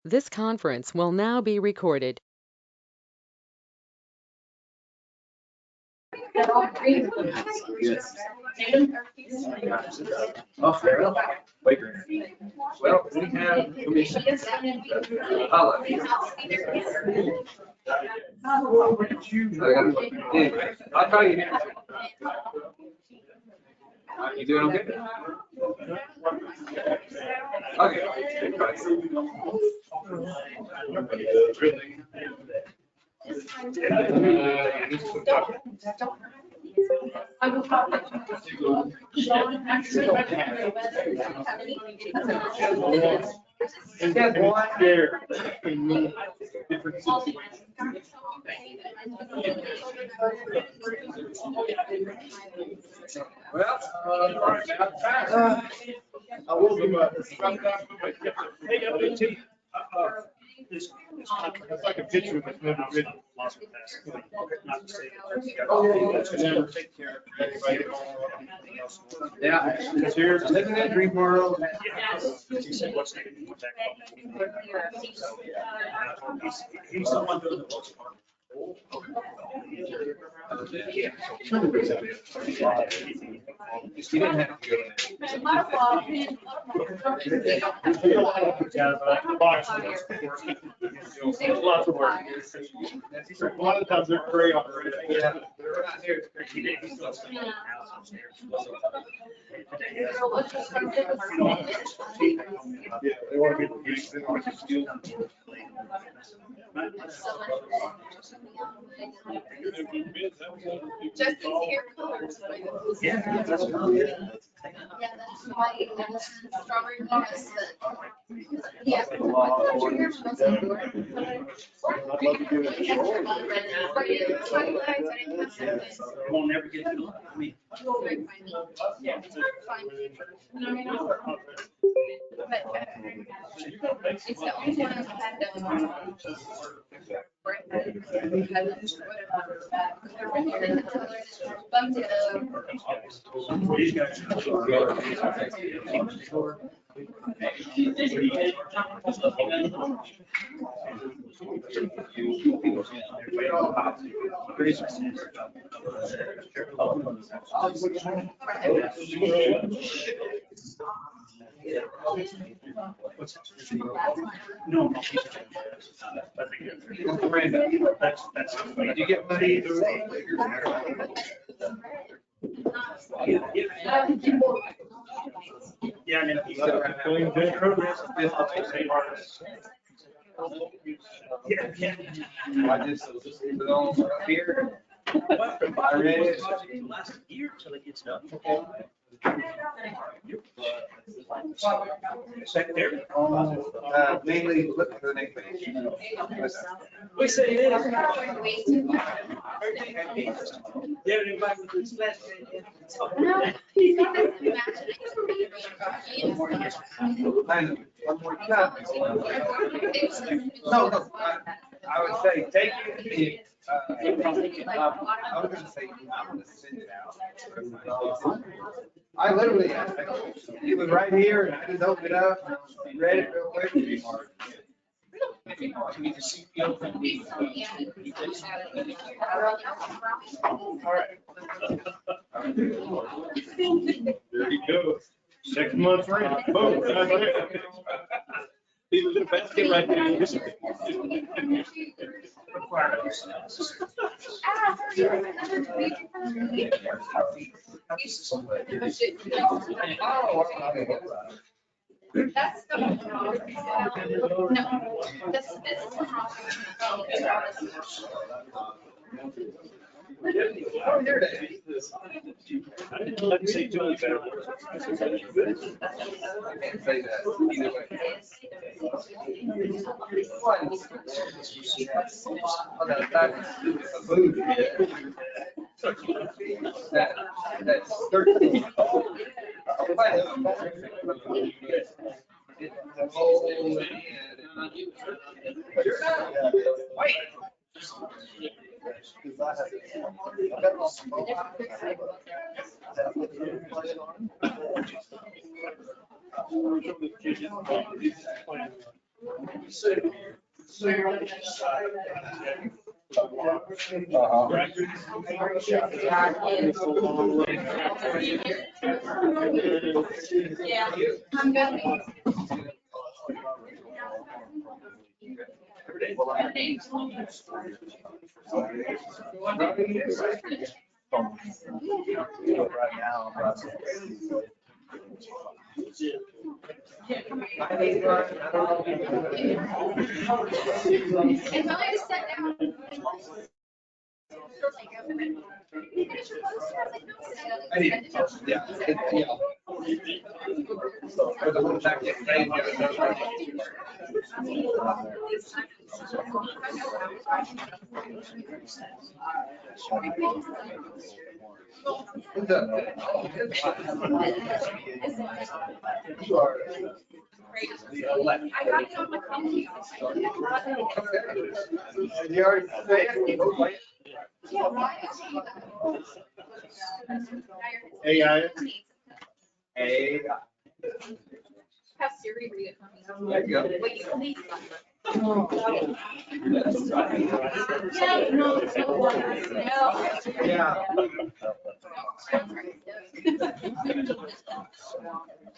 This conference will now be recorded. Yes. Oh, wait. Well, we have commission. I'll call you here. You doing okay? And that's one there. Different situations. Well, I will be. Hey, it's like a picture of it, never written. Not to say that. Never take care of everybody. Yeah, because you're living in a dream world. He said, what's next? He's the one doing the most part. He didn't have to go there. Lots of work. A lot of times they're great on the yeah. They're not here. Yeah, they want to be the Justin's hair colors. Yeah, that's good. Yeah, that's why strawberry blonde. Yeah. We'll never get to know. I mean, Yeah. It's the only one I've had done. these guys. No. Miranda, that's, did you get money? Yeah, I mean, he's doing good progress. Yeah, yeah. I just put on here. I read it last year till it gets done. Secretary. Mainly looking for the next page. We say it is. Yeah, anybody with this last name? One more time. No, I would say take it. I was gonna say, I'm gonna send it out. I literally, it was right here and I just opened it up, read it real quick. All right. There you go. 6 months rent. Boom. He was in a basket right there. That's the no, this Oh, there it is. I didn't like to say too much. I can't say that either way. A food. That's 13. Wait. Yeah. I'm good. Right now, If I just sat down. I need to, yeah. For the whole jacket, right? I got it on my phone. You already say AI. Hey. Have Siri read it for me. There you go. Wait, you leave. Yeah, no, it's not one. No. Yeah.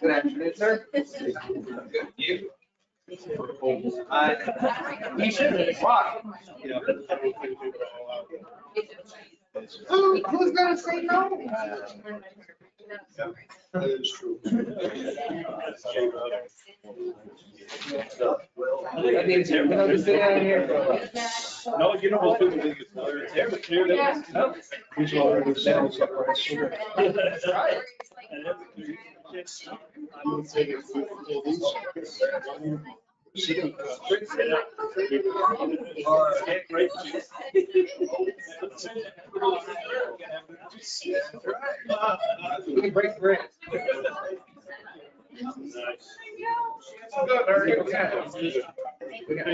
Good afternoon, sir. Good. You? You should walk. Who's gonna say no? That is true. That means you're gonna sit down here. No, you know what people think it's He's already said something. That's right. We can break bread. Good, very good. We got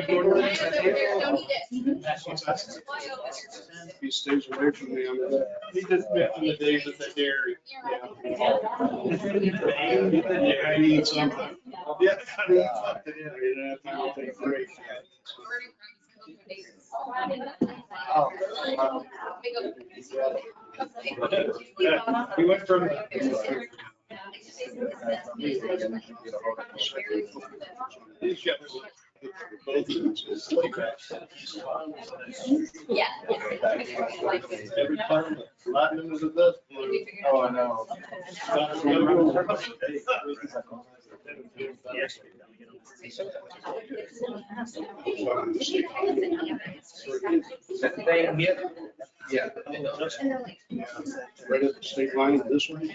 He stays away from me on that. He just mentioned the days at the dairy. I need something. Yeah. I need something. Yeah, I think great. He went from. Yeah. Every time, Latin was a best. Oh, I know. That thing here? Yeah. Right at the state line this way.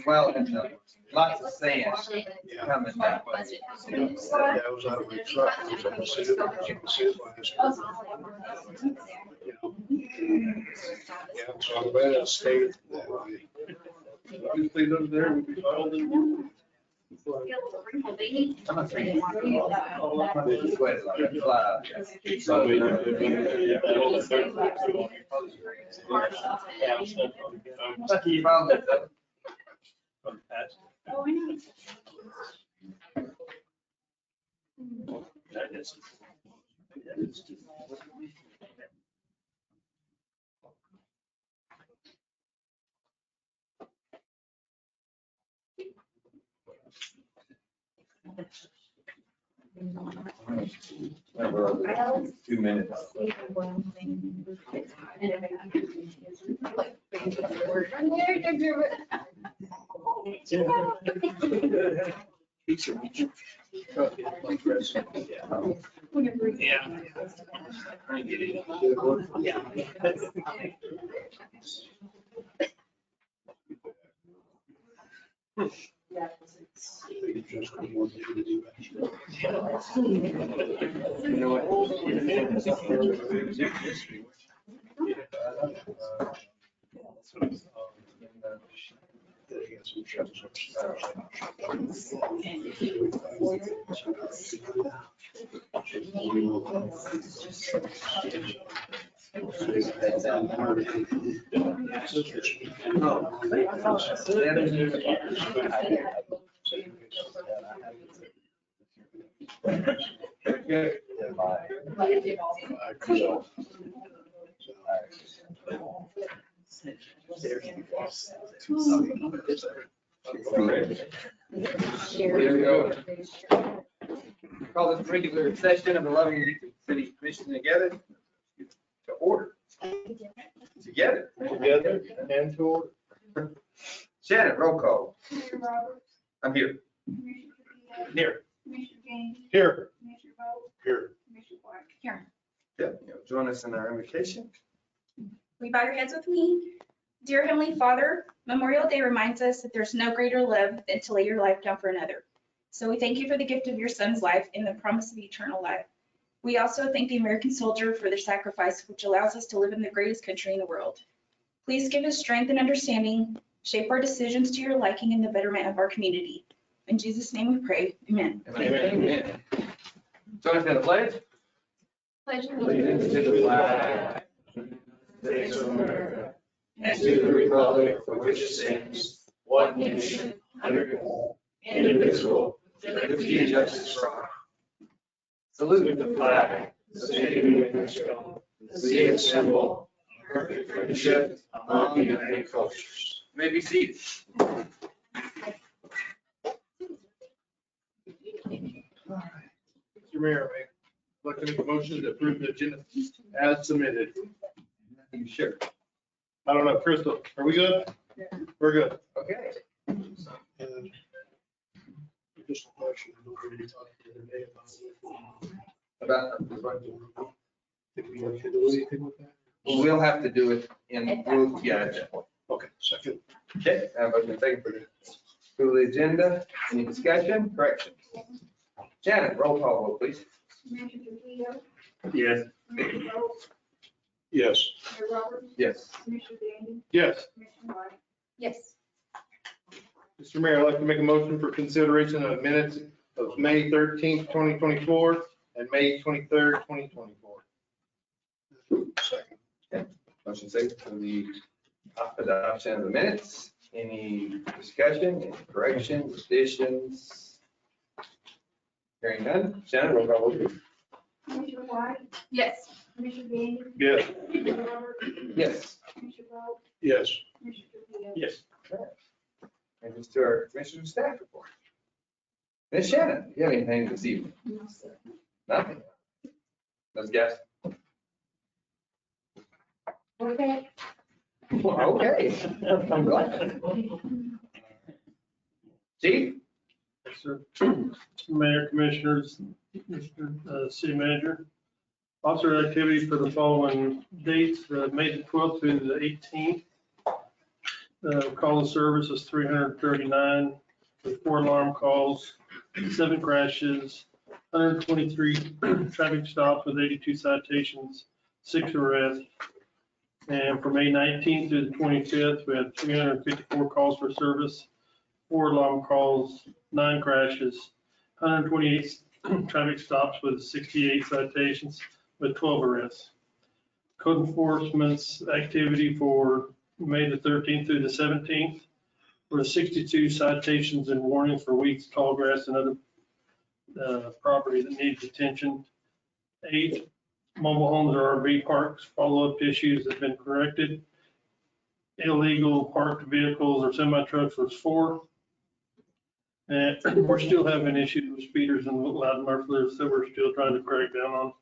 Well, and lots of sand coming that way. Yeah, I was out of my truck. I was on the sand, you can see it last year. Yeah, so I'm glad I stayed that way. If they lived there, we'd be filed in. I'm not saying. This way, like a fly. Problem is, Remember, 2 minutes. You know Good. Here we go. Call this regular session of the Lovington City Commission together to order. Together. Together and to order. Shannon, roll call. Commissioner Roberts, I'm here. Commissioner Trujillo, Here. Commissioner Gaines, Here. Commissioner Bowe, Here. Commissioner White. Here. Yep, you'll join us in our invocation. We bow your heads with me. Dear Heavenly Father, Memorial Day reminds us that there's no greater love than to lay your life down for another. So we thank you for the gift of your son's life and the promise of eternal life. We also thank the American soldier for their sacrifice, which allows us to live in the greatest country in the world. Please give us strength and understanding, shape our decisions to your liking and the betterment of our community. In Jesus' name we pray, amen. Amen. Join us in the pledge. Pledge Allegiance to the flag of the States of America and to the republic for which it stands, one nation, under God, indivisible, with liberty and justice for all. Salute the flag, the state of New Mexico, the sea of symbol, perfect friendship among the United cultures. You may be seated. Mr. Mayor, I'd like to make a motion to approve the agenda as submitted. You sure? I don't know, Crystal, are we good? We're good. Okay. And just a question. About, Did we have to do anything with that? we'll have to do it in, yeah, at that point. Okay, second. Okay, I have a motion second for the, approve the agenda. Any discussion, corrections? Shannon, roll call vote, please. Commissioner Trujillo, Yes. Commissioner Bowe, Yes. Commissioner Roberts, Yes. Commissioner Gaines, Yes. Commissioner White. Yes. Mr. Mayor, I'd like to make a motion for consideration of minutes of May 13th, 2024 and May 23rd, 2024. Second. Motion second for the adoption of the minutes. Any discussion, any corrections, additions? Hearing none. Shannon, roll call vote, please. Commissioner White, Yes. Commissioner Gaines, Yes. Commissioner Roberts, Yes. Commissioner Bowe, Yes. Commissioner Trujillo. Yes. And just to our commissioner staff report. Ms. Shannon, do you have anything this evening? No, sir. Nothing. Ms. Gass? Okay. Okay, I'm glad. Chief? Yes, sir. Mayor, Commissioners, Mr. City Manager. Officer activity for the following dates, May the 12th through the 18th. Call of service is 339 with 4 alarm calls, 7 crashes, 123 traffic stops with 82 citations, 6 arrests. And from May 19th through the 25th, we had 354 calls for service, 4 alarm calls, 9 crashes, 128 traffic stops with 68 citations with 12 arrests. Code enforcement's activity for May the 13th through the 17th were 62 citations and warnings for weeds, tall grass, and other property that needs attention. 8 mobile homes or RV parks, follow-up issues have been corrected. Illegal parked vehicles or semi-trucks was 4. And we're still having issues with speeders and loud mufflers that we're still trying to crack down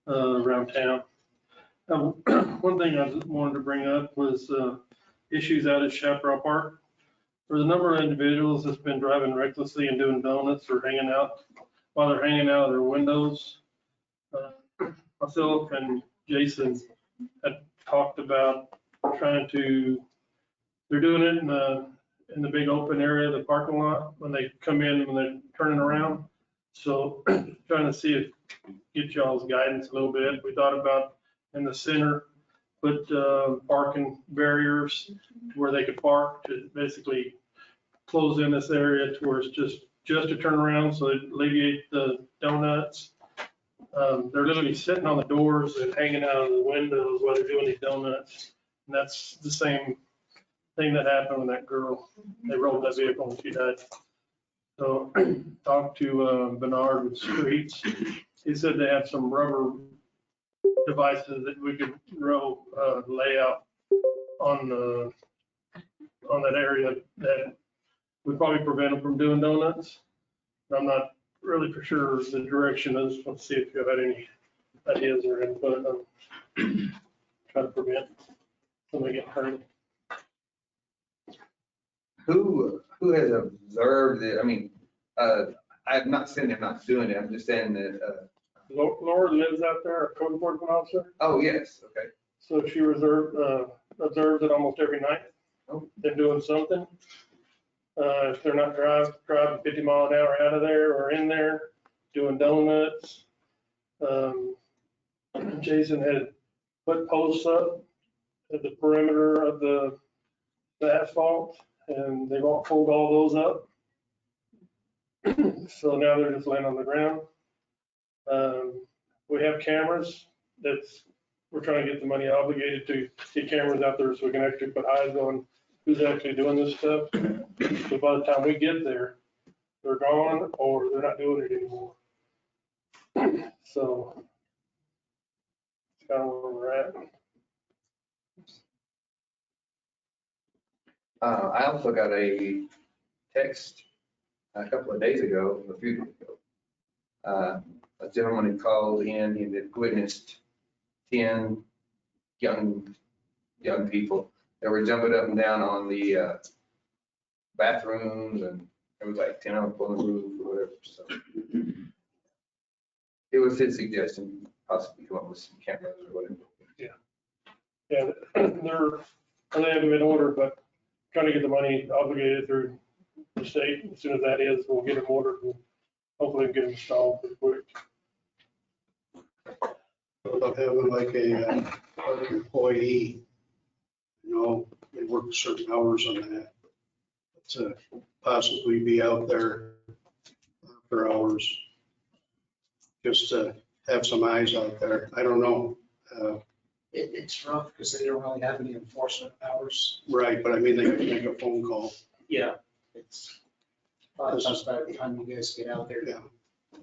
on around town. One thing I just wanted to bring up was issues out at Chaparral Park. There's a number of individuals that's been driving recklessly and doing donuts or hanging out while they're hanging out of their windows. Myself and Jason had talked about trying to, they're doing it in the big open area of the parking lot when they come in, when they're turning around. So trying to see if, get y'all's guidance a little bit. We thought about in the center, put parking barriers where they could park to basically close in this area to where it's just a turnaround, so it alleviate the donuts. They're literally sitting on the doors and hanging out of the windows while they're doing these donuts. And that's the same thing that happened with that girl. They rolled that vehicle and she died. So talked to Bernard with Streets. He said they have some rubber devices that we could lay out on that area that would probably prevent them from doing donuts. I'm not really for sure the direction is. Let's see if you had any ideas or input on trying to prevent somebody getting hurt. Who has observed it? I mean, I've not seen them not doing it. I'm just saying that, Laura lives out there, a code enforcement officer. oh, yes, okay. So she observes it almost every night. Oh. They're doing something. If they're not driving 50 mile an hour out of there or in there, doing donuts. Jason had put posts up at the perimeter of the asphalt, and they've all pulled all those up. So now they're just laying on the ground. We have cameras we're trying to get the money obligated to get cameras out there so we can actually put eyes on who's actually doing this stuff. So by the time we get there, they're gone or they're not doing it anymore. So it's kind of where we're at. I also got a text a couple of days ago, a few days ago. A gentleman had called in, he had witnessed 10 young people that were jumping up and down on the bathrooms, and it was like 10 up on the roof or whatever. So it was his suggestion, possibly come up with some cameras or whatever. Yeah, they haven't been ordered, but trying to get the money obligated through the state. As soon as that is, we'll get them ordered and hopefully get them installed pretty quick. About having like a park employee, they work certain hours on that. To possibly be out there after hours, just to have some eyes out there. I don't know. It's rough because they don't really have any enforcement powers. Right, but I mean, they can make a phone call. Yeah, it's, a lot of times by the time you guys get out there, Yeah.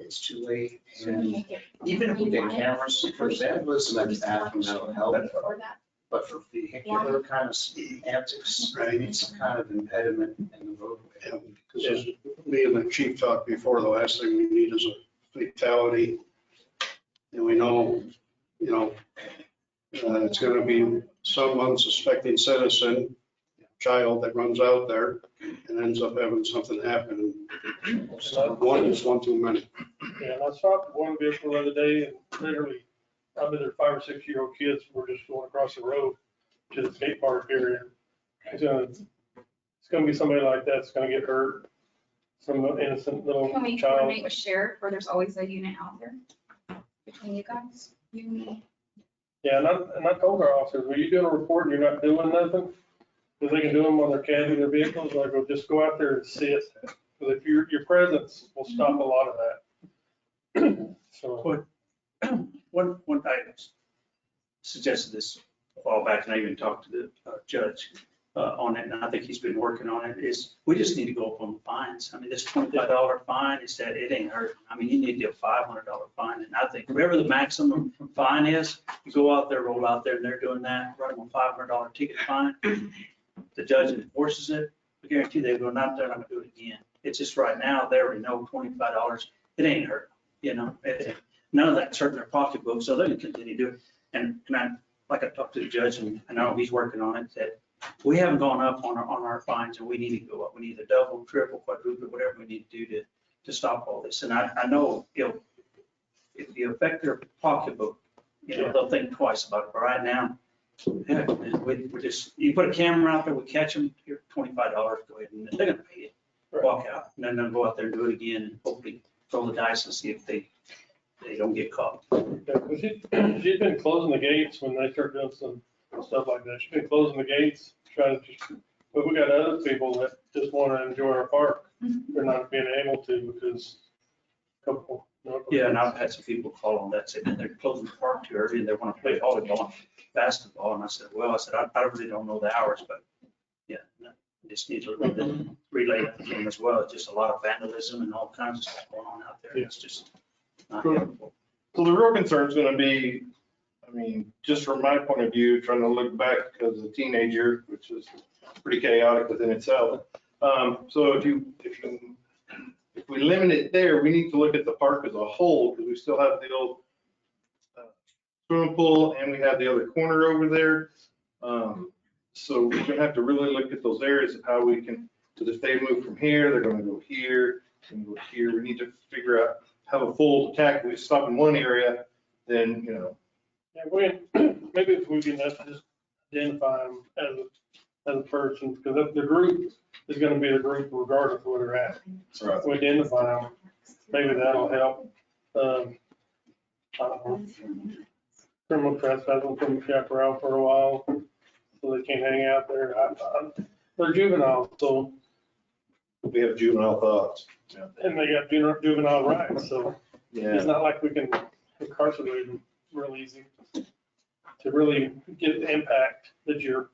it's too late. Should we And make it even if we get cameras for vandalism and that, that'll help. for that? But for vehicular kind of antics, Right. need some kind of impediment in the roadway. Because me and the chief talked before, the last thing we need is a fatality. And we know, it's going to be some unsuspecting citizen, child that runs out there and ends up having something happen. One is one too many. Yeah, and I stopped one vehicle the other day and literally, I bet there 5 or 6 year old kids were just going across the road to the skate park area. It's gonna be somebody like that's gonna get hurt, some innocent little Can we child. coordinate with sheriff where there's always a unit out there between you guys? You and me. Yeah, and I told our officers, when you're doing a report and you're not doing nothing, because they can do them while they're cabbing their vehicles, I go, just go out there and sit. Because if your presence will stop a lot of that. So, One I suggested this a while back, and I even talked to the judge on it, and I think he's been working on it, is we just need to go up on the fines. I mean, this $25 fine, is that it ain't hurt. I mean, you need to do a $500 fine, and I think whatever the maximum fine is, you go out there, roll out there, and they're doing that, write them a $500 ticket fine. The judge enforces it, I guarantee they're going out there, and I'm gonna do it again. It's just right now, they already know $25, it ain't hurt, none of that's hurting their pocketbook, so they can continue to do it. And like I talked to the judge, and I know he's working on it, that we haven't gone up on our fines, and we need to go up. We need to double, triple, quadruple, whatever we need to do to stop all this. And I know, if you affect their pocketbook, they'll think twice about it. But right now, yeah, we just, you put a camera out there, we catch them, here, $25, go ahead, and they're gonna pay it, walk out, and then they'll go out there and do it again, and hopefully roll the dice and see if they don't get caught. she's been closing the gates when they start doing some stuff like that. She's been closing the gates, trying to but we got other people that just want to enjoy our park. They're not being able to because a couple. Yeah, and I've had some people call on that, saying they're closing the park too early, and they want to play volleyball and basketball, and I said, I really don't know the hours, but yeah. No. Just need to relay that to them as well. It's just a lot of vandalism and all kinds of stuff going on out there. It's just not helpful. So the real concern is going to be, I mean, just from my point of view, trying to look back as a teenager, which is pretty chaotic within itself. So if we limit it there, we need to look at the park as a whole, because we still have the old swimming pool and we have the other corner over there. So we're gonna have to really look at those areas of how we can, because if they move from here, they're gonna go here and go here. We need to figure out, have a full attack. If we stop in one area, then, you know. Yeah, maybe if we can just identify them as a person, because the group is gonna be the group regardless of where they're at. Right. We identify them, maybe that'll help. I don't know. Criminal trespassing from chaparral for a while, so they can't hang out there. They're juveniles, so, We have juvenile thoughts. and they got juvenile rights, so it's Yeah. not like we can incarcerate them real easy to really get the impact that you're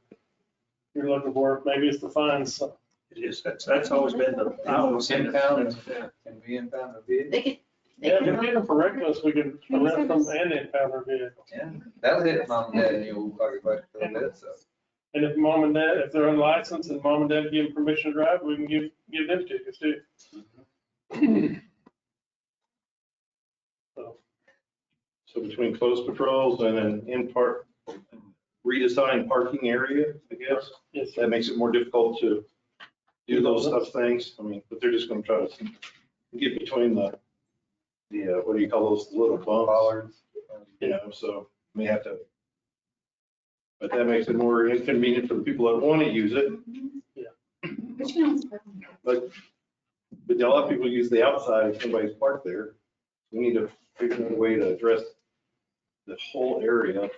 looking for. Maybe it's the fines. It is, that's always been the. I always say Impound that- and be impound a vehicle. They could. Yeah, if we get them for reckless, we can arrest them and impound their vehicle. Yeah, that'll hit mom and dad and you old pocket budget a little bit, so. And if mom and dad, if they're unlicensed and mom and dad give them permission to drive, we can give them tickets too. So between closed patrols and then in park, redesigned parking area, I guess, Yes, that makes it more difficult to do those tough things. I mean, but they're just gonna try to get between the what do you call those little bumps? Bollards. You know, so we have to, but that makes it more inconvenient for the people that want to use it. But you can always park them. But a lot of people use the outside if somebody's parked there. We need to figure out a way to address the whole area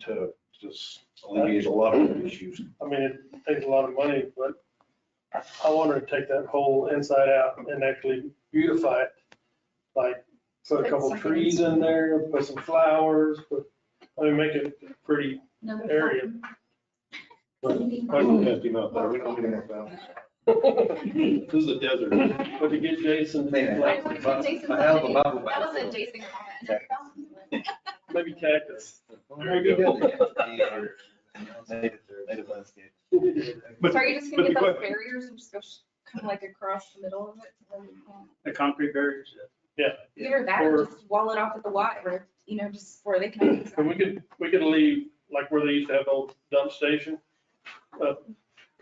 to just alleviate a lot of issues. I mean, it takes a lot of money, but I want to take that whole inside out and actually beautify it. Like, put a couple trees in there, put some flowers, make it a pretty area. I don't have to know that. We don't get enough balance. This is a desert. But to get Jason, Maybe. like, A hell of a bubble bath. That was a Jason comment. maybe cactus. There you go. Native landscape. But- So are you just but gonna the get those que- barriers and just go kind of like across the middle of it? So you can't- The concrete barriers. Either that or just wall it off at the Y, or, just where they can. And we could leave, like where they used to have the old dump station,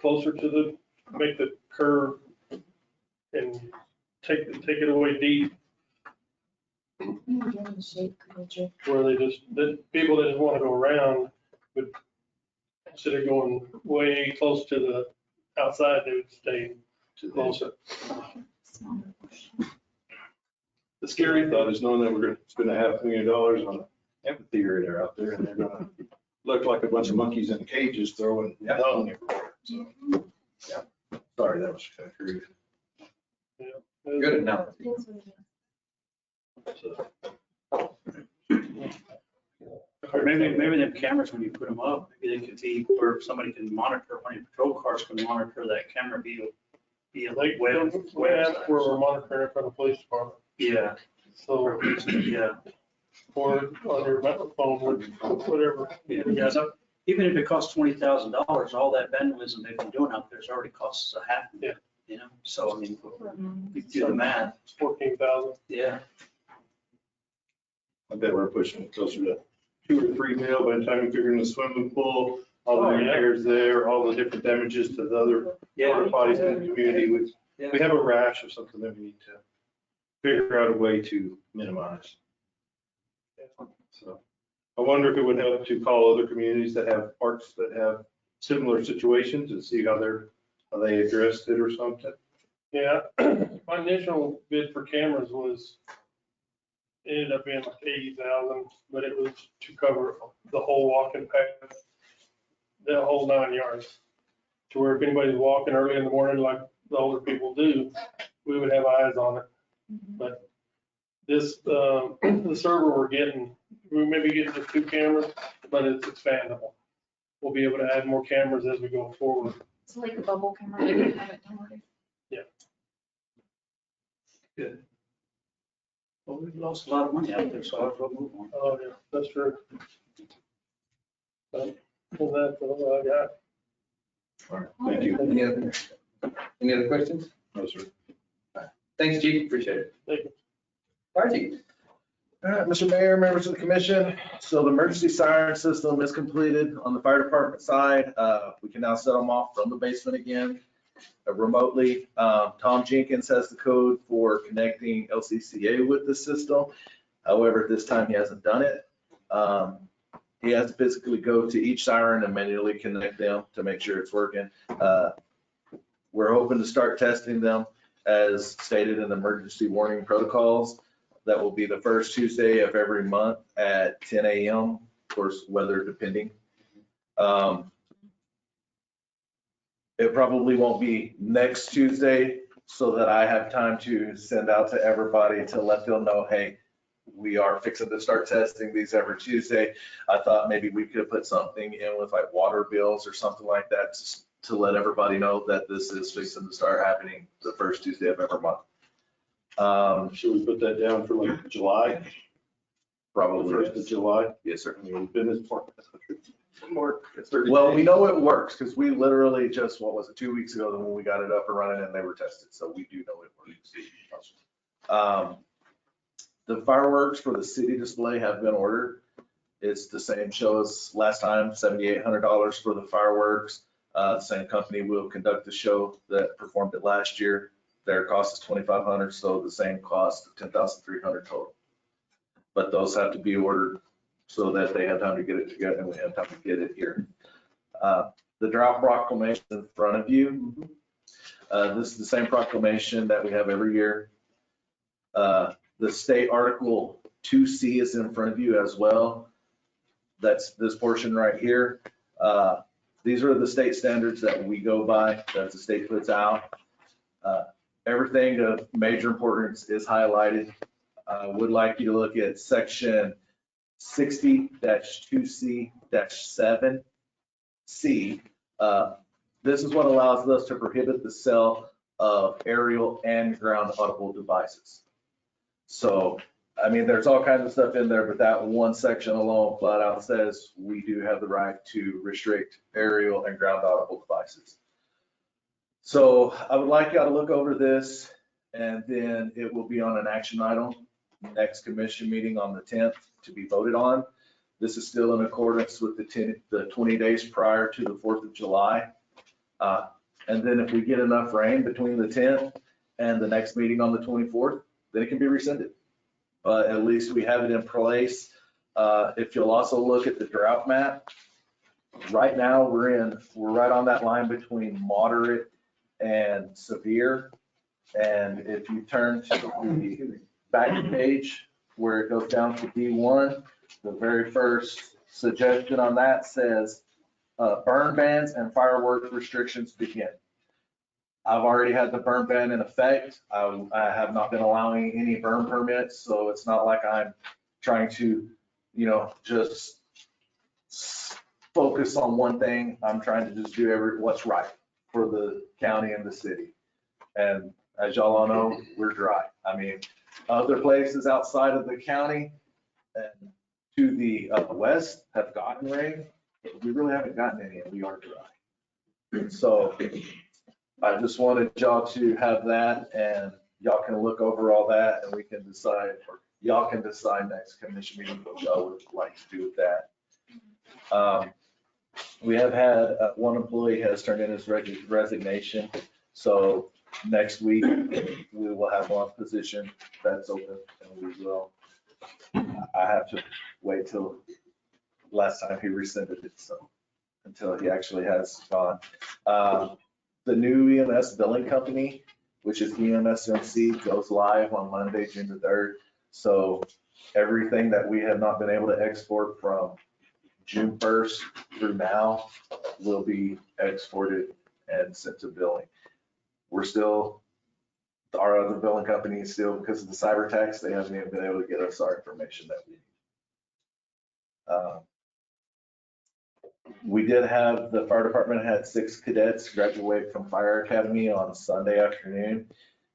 closer to make the curve and take it away deep, where the people that just want to go around would, instead of going way close to the outside, they would stay closer. The scary thought is knowing that we're gonna spend $500,000 on an amphitheater out there and they're gonna look like a bunch of monkeys in cages throwing dung everywhere. So, sorry, that was kind of crude. Good analogy. Or maybe them cameras, when you put them up, maybe they could be where somebody can monitor, when your patrol cars can monitor that camera be a Like, web. where we're monitoring from the police department. Yeah, So, yeah, or on your phone, whatever. yeah. So even if it costs $20,000, all that vandalism they've been doing out there's already costs a half. Yeah. So I mean, you do the math, 14,000. yeah. I bet we're pushing it closer to 2 or 3 mil by the time we figure in the swimming pool, all Oh, the yeah. repairs there, all the different damages to the other porta potties in the community. We have a rash of something that we need to figure out a way to minimize. So I wonder if it would help to call other communities that have parks that have similar situations and see how they addressed it or something. Yeah, my initial bid for cameras ended up being like 80,000, but it was to cover the whole walking path, the whole 9 yards. To where if anybody's walking early in the morning like the older people do, we would have eyes on it. But this, the server we're getting, we maybe get just 2 cameras, but it's expandable. We'll be able to add more cameras as we go forward. It's like a bubble camera. I didn't have it downloaded. Good. Well, we've lost a lot of money out there, so I'll move on. Oh, yeah, that's true. Well, that's all I got. All right, thank you. Any other questions? No, sir. Thanks, Chief, appreciate it. Thank you. Fire Chief. All right, Mr. Mayor, members of the commission. So the emergency siren system is completed on the fire department side. We can now set them off from the basement again remotely. Tom Jenkins has the code for connecting LCCA with the system. However, this time he hasn't done it. He has to physically go to each siren and manually connect them to make sure it's working. We're hoping to start testing them as stated in the emergency warning protocols. That will be the first Tuesday of every month at 10 a.m., of course, weather depending. It probably won't be next Tuesday so that I have time to send out to everybody to let them know, hey, we are fixing to start testing these every Tuesday. I thought maybe we could put something in with like water bills or something like that just to let everybody know that this is fixing to start happening the first Tuesday of every month. Should we put that down for like July? Probably. First of July? Yes, sir. I mean, we've been this far. Well, we know it works because we literally just, what was it, 2 weeks ago when we got it up and running and they were tested. So we do know it works. The fireworks for the city display have been ordered. It's the same show as last time, $7,800 for the fireworks. The same company will conduct the show that performed it last year. Their cost is $2,500, so the same cost of $10,300 total. But those have to be ordered so that they have time to get it together and we have time to get it here. The drought proclamation in front of you. This is the same proclamation that we have every year. The state article 2C is in front of you as well. That's this portion right here. These are the state standards that we go by, that the state puts out. Everything of major importance is highlighted. I would like you to look at section 60-2C-7C. This is what allows us to prohibit the sale of aerial and ground audible devices. So, I mean, there's all kinds of stuff in there, but that one section alone flat out says we do have the right to restrict aerial and ground audible devices. So I would like y'all to look over this and then it will be on an action item next commission meeting on the 10th to be voted on. This is still in accordance with the 20 days prior to the 4th of July. And then if we get enough rain between the 10th and the next meeting on the 24th, then it can be rescinded. But at least we have it in place. If you'll also look at the drought map, right now we're right on that line between moderate and severe. And if you turn to the back page where it goes down to D1, the very first suggestion on that says burn bans and fireworks restrictions begin. I've already had the burn ban in effect. I have not been allowing any burn permits, so it's not like I'm trying to, just focus on one thing. I'm trying to just do what's right for the county and the city. And as y'all all know, we're dry. I mean, other places outside of the county and to the west have gotten rain, but we really haven't gotten any, and we are dry. So I just wanted y'all to have that, and y'all can look over all that, and we can decide, or y'all can decide next commission meeting what y'all would like to do with that. We have had one employee has turned in his resignation, so next week we will have one position that's open, and we will. I have to wait till last time he rescinded it, so until he actually has gone. The new EMS billing company, which is EMSMC, goes live on Monday, June the 3rd. So everything that we have not been able to export from June 1st through now will be exported and sent to billing. We're still, our other billing companies still, because of the cyber tax, they haven't even been able to get us our information that we need. We did have, the fire department had 6 cadets graduate from fire academy on Sunday afternoon.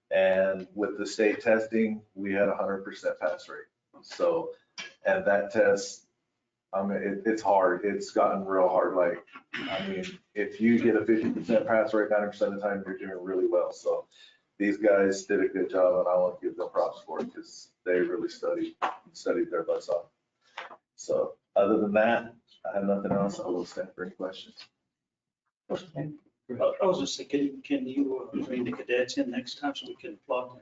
And with the state testing, we had 100% pass rate. So, and that test, I mean, it's hard. It's gotten real hard. Like, I mean, if you get a 50% pass rate, 90% of the time, you're doing really well. So these guys did a good job, and I want to give them props for it because they really studied their butts off. So other than that, I have nothing else. I will stand for any questions. I was just thinking, can you bring the cadets in next time so we can plug them?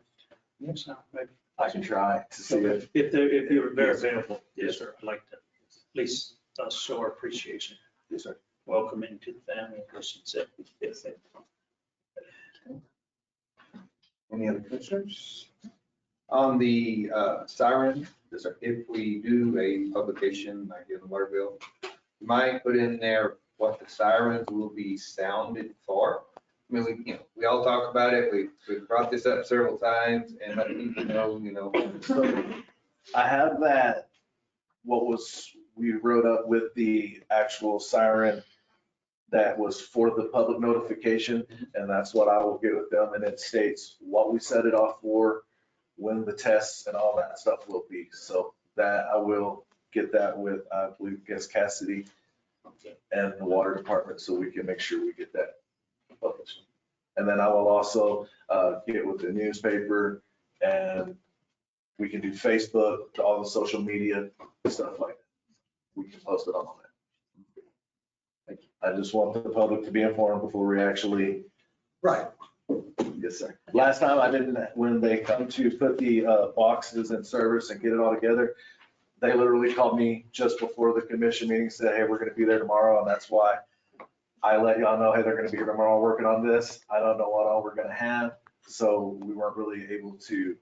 Next time, maybe. I can try to see it. If you're very available, yes, sir. I'd like to at least show our appreciation. Yes, sir. Welcome into the family. Yes, sir. Any other commissioners? On the siren, if we do a publication like in the water bill, you might put in there what the sirens will be sounded for. I mean, we all talk about it. We've brought this up several times and let people know. So I have that, we wrote up with the actual siren that was for the public notification, and that's what I will get with them. And it states what we set it off for, when the tests and all that stuff will be. So that I will get that with, I believe, Cassidy and the water department, so we can make sure we get that published. And then I will also get with the newspaper, and we can do Facebook, all the social media, stuff like that. We can post it on that. I just want the public to be informed before we actually. Right. Yes, sir. Last time I didn't, when they come to put the boxes in service and get it all together, they literally called me just before the commission meeting, said, hey, we're gonna be there tomorrow, and that's why I let y'all know, hey, they're gonna be here tomorrow working on this. I don't know what all we're gonna have, so we weren't really able to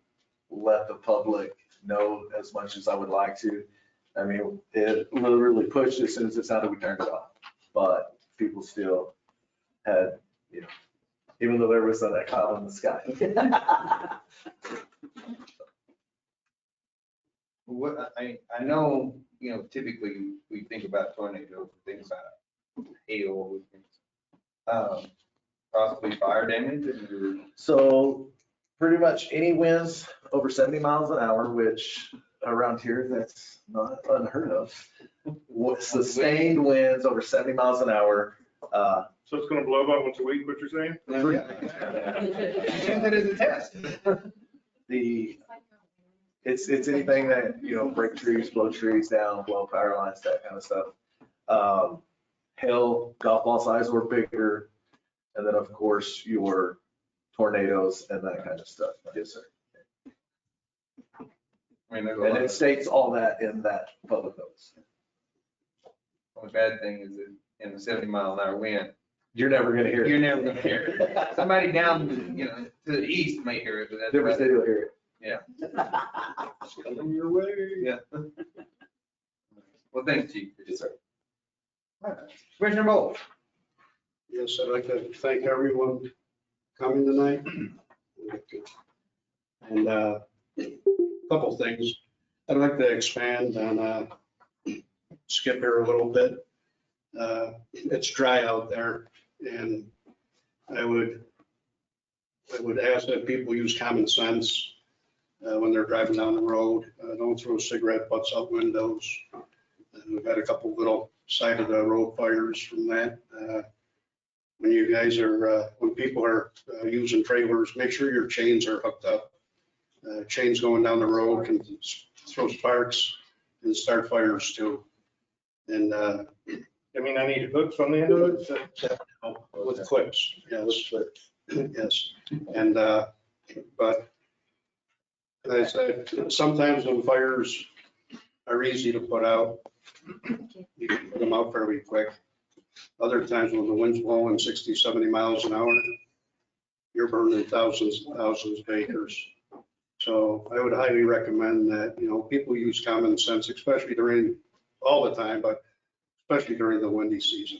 let the public know as much as I would like to. I mean, it literally pushed as soon as it sounded, we turned it off, but people still had, even though there was that cloud in the sky. What, I know, typically we think about tornadoes, things about hail, possibly fire damage. So pretty much any winds over 70 miles an hour, which around here, that's not unheard of. Sustained winds over 70 miles an hour. So it's gonna blow about once a week, what you're saying? And that is a test. It's anything that, break trees, blow trees down, blow power lines, that kind of stuff. Hail, golf ball size or bigger. And then of course your tornadoes and that kind of stuff. Yes, sir. I mean, And it states all that in that public notice. only bad thing is that in the 70-mile-an-hour wind, You're never gonna hear it. you're never gonna hear it. Somebody down, to the east may hear it, but that's. Different state will hear it. Yeah. It's coming your way. Yeah. Well, thanks, Chief. Yes, sir. Commissioner Bolt. Yes, I'd like to thank everyone coming tonight. And a couple things. I'd like to expand on Skip here a little bit. It's dry out there, and I would ask that people use common sense when they're driving down the road. Don't throw cigarette butts out windows. And we've had a couple little side of the road fires from that. When you guys are, when people are using trailers, make sure your chains are hooked up. Chains going down the road can throw sparks and start fires too. And I mean, I need hooks on the end of it. with clips, yes, yes. And, but as I said, sometimes when fires are easy to put out, you can put them out fairly quick. Other times when the wind's blowing 60, 70 miles an hour, you're burning thousands and thousands of acres. So I would highly recommend that, people use common sense, especially during, all the time, but especially during the windy season.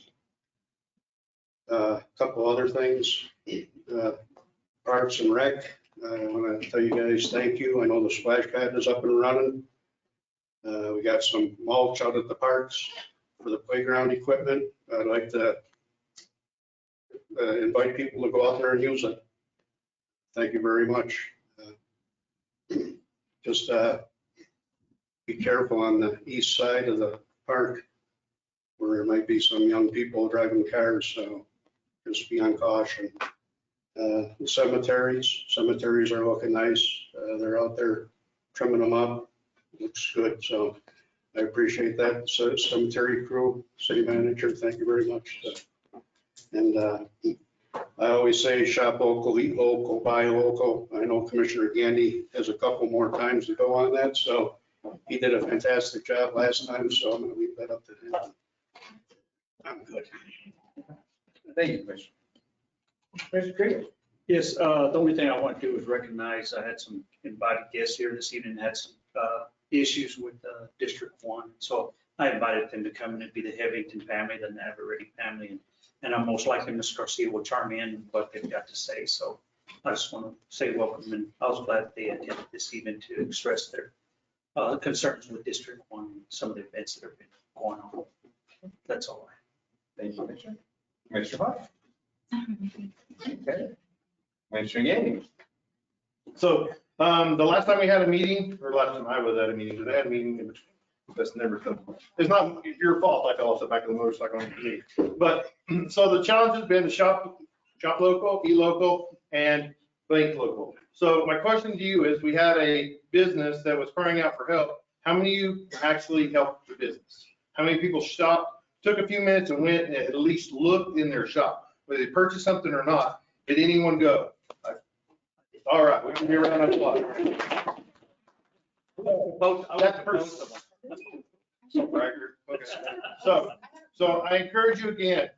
Couple other things, Parks and Rec, I want to tell you guys, thank you. I know the splash pad is up and running. We got some mulch out at the parks for the playground equipment. I'd like to invite people to go out there and use it. Thank you very much. Just be careful on the east side of the park where there might be some young people driving cars, so just be on caution. The cemeteries are looking nice. They're out there trimming them up. Looks good, so I appreciate that. So cemetery crew, city manager, thank you very much. And I always say shop local, eat local, buy local. I know Commissioner Gandy has a couple more times to go on that, so he did a fantastic job last time, so I'm gonna leave that up to him. I'm good. Thank you, Commissioner. Commissioner Creed. Yes, the only thing I want to do is recognize I had some invited guests here this evening, had some issues with District 1. So I invited them to come and be the Lovington family, the Navarrete family, and I'm most likely Ms. Garcia will chime in what they've got to say. So I just want to say welcome, and I was glad that they attended this evening to express their concerns with District 1 and some of the events that have been going on. That's all I have. Thank you, Commissioner. Commissioner Hart. Okay. Commissioner Gandy. So the last time we had a meeting, or last time I was at a meeting, because I had a meeting in between. That's never something. It's not your fault. I fell off the back of the motorcycle on me. But so the challenge has been to shop local, e-local, and bank local. So my question to you is, we had a business that was crying out for help. How many of you actually helped the business? How many people stopped, took a few minutes and went and at least looked in their shop, whether they purchased something or not? Did anyone go? All right, we can be around that block. That person. Okay. So I encourage you again,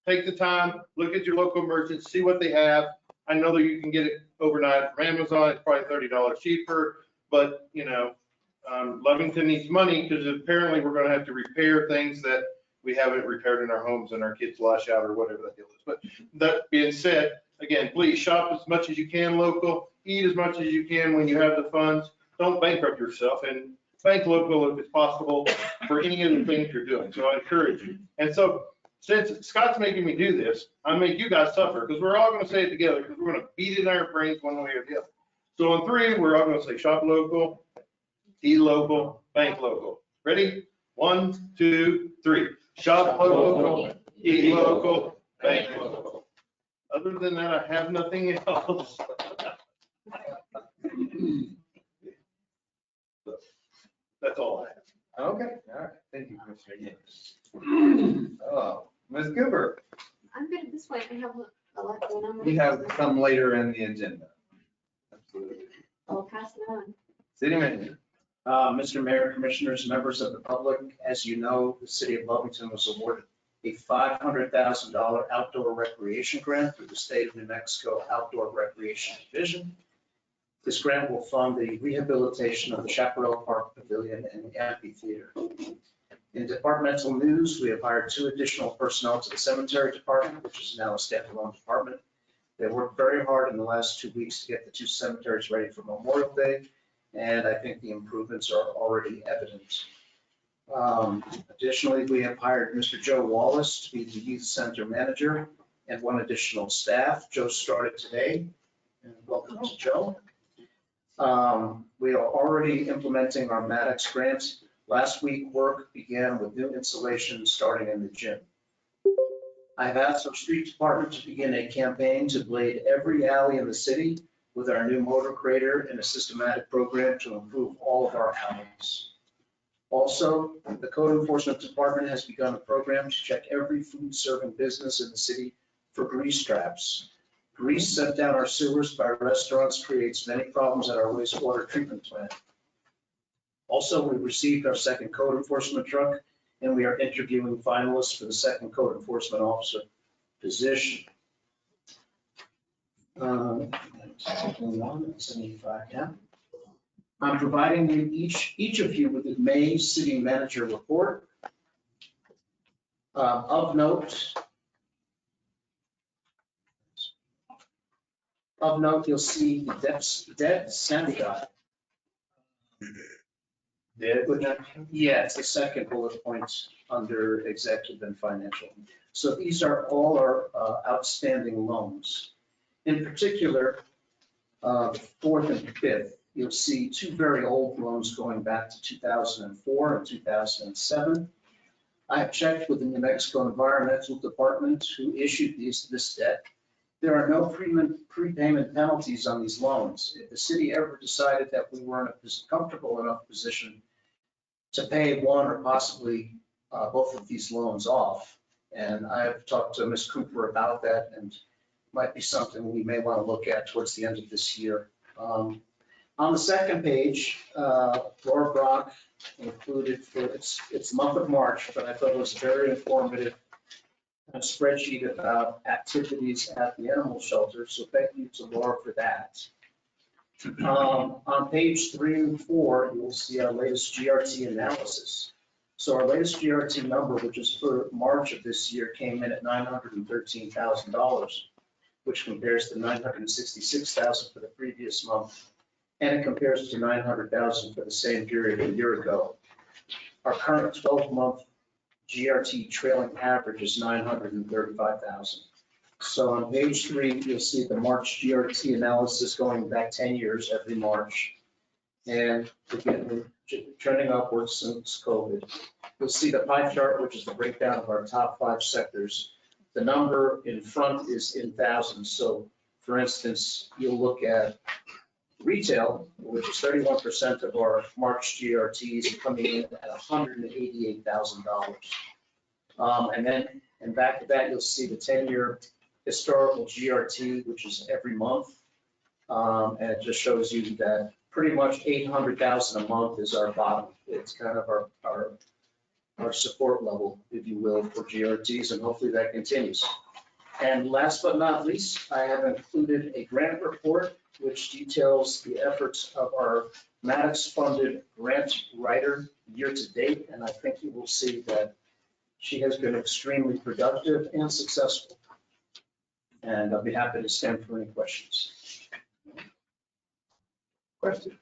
take the time, look at your local merchants, see what they have. I know that you can get it overnight from Amazon. It's probably $30 cheaper, but you know, Lovington needs money because apparently we're going to have to repair things that we haven't repaired in our homes and our kids lash out or whatever that deal is. But that being said, again, please shop as much as you can local, eat as much as you can when you have the funds. Don't bankrupt yourself, and bank local if it's possible for any of the things you're doing. So I encourage you. And so since Scott's making me do this, I make you guys suffer because we're all going to say it together because we're going to beat it in our brains one way or the other. So on 3, we're all going to say shop local, eat local, bank local. Ready? 1, 2, 3. Shop local, eat local, bank local. Other than that, I have nothing else. That's all I have. Okay, all right. Thank you, Commissioner Gandy. Oh, Ms. Cooper, I'm good this way. I have a lot going on. we have some later in the agenda. Absolutely. I'll pass it on. City manager. Mr. Mayor, Commissioners, members of the public, as you know, the city of Lovington was awarded a $500,000 outdoor recreation grant through the state of New Mexico Outdoor Recreation Division. This grant will fund the rehabilitation of the Chaparral Park Pavilion and the amphitheater. In departmental news, we have hired 2 additional personnel to the cemetery department, which is now a standalone department. They worked very hard in the last 2 weeks to get the 2 cemeteries ready for Memorial Day, and I think the improvements are already evident. Additionally, we have hired Mr. Joe Wallace to be the youth center manager and 1 additional staff. Joe started today, and welcome to Joe. We are already implementing our Maddox grant. Last week, work began with new installation starting in the gym. I've asked our street department to begin a campaign to blade every alley in the city with our new motor grader and a systematic program to improve all of our alleys. Also, the code enforcement department has begun a program to check every food serving business in the city for grease traps. Grease sent down our sewers by restaurants creates many problems at our wastewater treatment plant. Also, we received our second code enforcement truck, and we are interviewing finalists for the second code enforcement officer position. I'm providing you each of you with the May city manager report. Of note, you'll see debt send Did? Yeah, it's the second bullet point under executive and financial. So these are all our outstanding loans. In particular, the fourth and fifth, you'll see two very old loans going back to 2004 and 2007. I have checked with the New Mexico Environmental Department who issued this debt. There are no prepayment penalties on these loans. If the city ever decided that we were in a comfortable enough position to pay one or possibly both of these loans off, and I've talked to Ms. Cooper about that, and might be something we may want to look at towards the end of this year. On the second page, Laura Brock included for its month of March, but I thought it was very informative, a spreadsheet about activities at the animal shelter. So thank you to Laura for that. On page 3 and 4, you will see our latest GRT analysis. So our latest GRT number, which is for March of this year, came in at $913,000, which compares to $966,000 for the previous month. And it compares to $900,000 for the same period a year ago. Our current 12-month GRT trailing average is $935,000. So on page 3, you'll see the March GRT analysis going back 10 years every March. And again, we're trending upwards since COVID. You'll see the pie chart, which is the breakdown of our top 5 sectors. The number in front is in thousands. So for instance, you'll look at retail, which is 31% of our March GRTs, coming in at $188,000. And back to that, you'll see the 10-year historical GRT, which is every month. And it just shows you that pretty much $800,000 a month is our bottom. It's kind of our support level, if you will, for GRTs, and hopefully that continues. And last but not least, I have included a grant report which details the efforts of our Maddox-funded grant writer year to date. And I think you will see that she has been extremely productive and successful. And I'll be happy to stand for any questions. Question?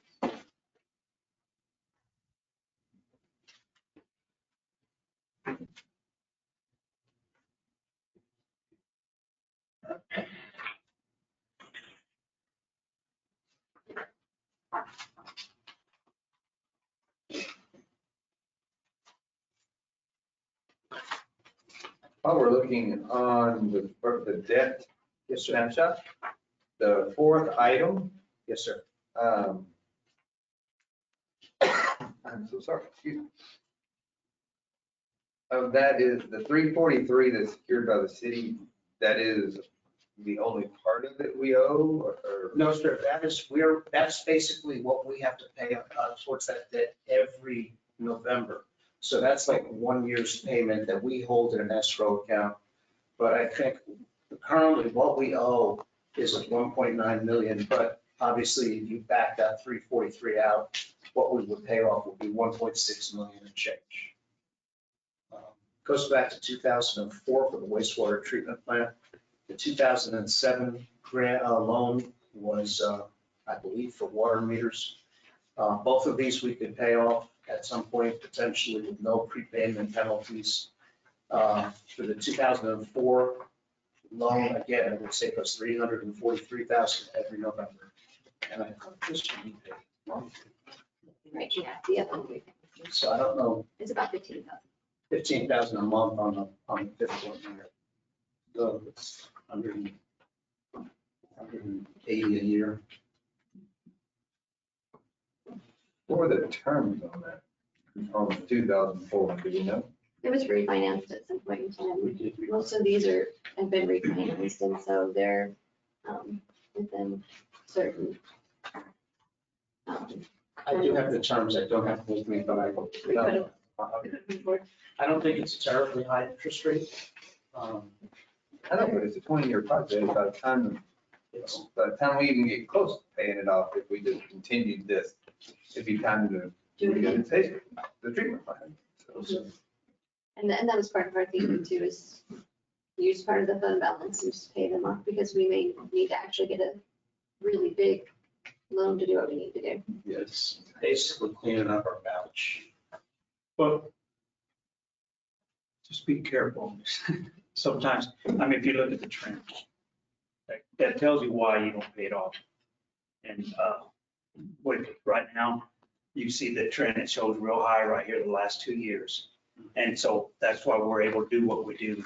While we're looking on the debt snapshot, the fourth item. Yes, sir. I'm so sorry, excuse me. That is the 343 that's secured by the city. That is the only part of it we owe, or? No, sir, that's basically what we have to pay towards that debt every November. So that's like 1 year's payment that we hold in an escrow account. But I think currently what we owe is at 1.9 million, but obviously if you back that 343 out, what we would pay off would be 1.6 million and change. Goes back to 2004 for the wastewater treatment plant. The 2007 grant loan was, I believe, for water meters. Both of these we could pay off at some point, potentially with no prepayment penalties. For the 2004 loan, again, it would save us $343,000 every November. And I thought this would be paid monthly. Right, yeah, the other one. So I don't know, It's about 15,000. 15,000 a month on the fifth one here. So it's 180 a year. What were the terms on that? On 2004, do you know? It was refinanced at some point in time. Most of these have been refinanced, and so they're within certain. I do have the terms, I don't have it with me, but I will. I don't think it's a terribly high interest rate. I know, but it's a 20-year project. By the time we even get close to paying it off, if we just continued this, it'd be time to reinstate the treatment plan. So, And that was part of our thinking too, is use part of the fund balance and just pay them off, because we may need to actually get a really big loan to do what we need to do. Yes, basically cleaning up our balance much. Well, just be careful. Sometimes, I mean, if you look at the trend, that tells you why you don't pay it off. And right now, you see the trend, it shows real high right here the last 2 years. And so that's why we're able to do what we do.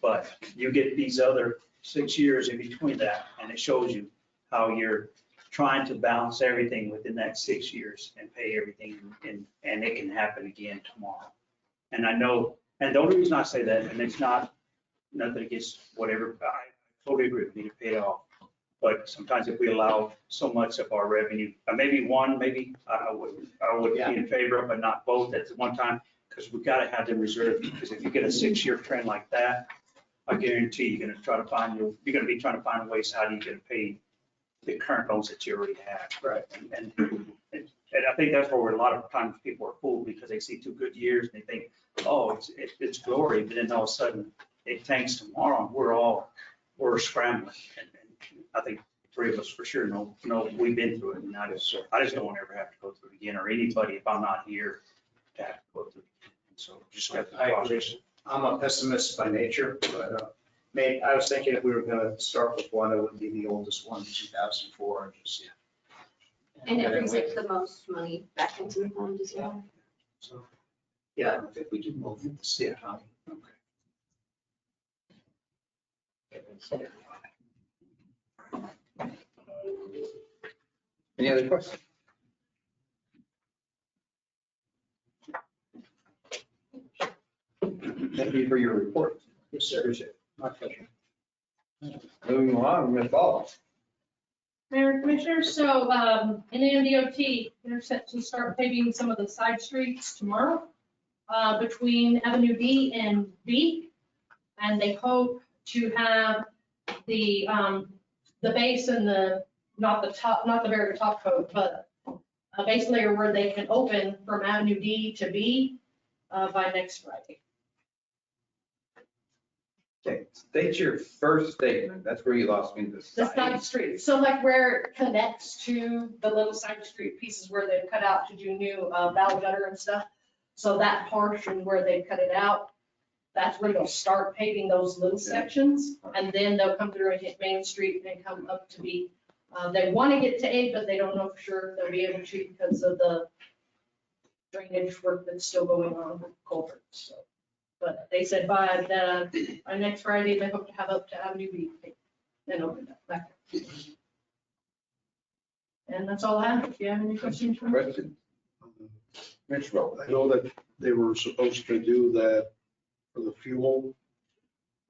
But you get these other 6 years in between that, and it shows you how you're trying to balance everything within that 6 years and pay everything, and it can happen again tomorrow. And I know, and the only reason I say that, and it's not, nothing against whatever, I totally agree, we need to pay it off. But sometimes if we allow so much of our revenue, maybe one, maybe I would be in favor of, but not both at one time, because we've got to have them reserved. Because if you get a 6-year trend like that, I guarantee you're going to try to find, you're going to be trying to find ways, how do you get paid the current loans that you already have. Right. And I think that's where a lot of times people are fooled, because they see 2 good years and they think, oh, it's glory, but then all of a sudden it tanks tomorrow and we're scrambling. And I think 3 of us for sure know we've been through it, and I just don't want to ever have to go through it again, or anybody, if I'm not here, to have to go through it again. So just have to. I agree. I'm a pessimist by nature, but I was thinking if we were gonna start with one, it would be the oldest one, 2004, just. And it brings like the most money back into the fund as well. So, yeah, I think we do both at the same time. Any other questions? Thank you for your report. Yes, sir. My pleasure. Moving along, Ms. Ball. Mayor and Commissioners, so in the MDOT, they're set to start paving some of the side streets tomorrow between Avenue D and B. And they hope to have the base and not the very top coat, but a base layer where they can open from Avenue D to B by next Friday. Okay, state your first statement. That's where you lost me. The side street, so like where it connects to the little side street pieces where they've cut out to do new valve gutter and stuff. So that portion where they cut it out, that's where they'll start paving those little sections, and then they'll come through and hit Main Street and come up to B. They want to get to A, but they don't know for sure if they'll be able to because of the drainage work that's still going on with culverts. So, but they said by next Friday, they hope to have up to Avenue B, then open that back. And that's all I have. If you have any questions for me. Question. Ms. Rowe. I know that they were supposed to do that for the fuel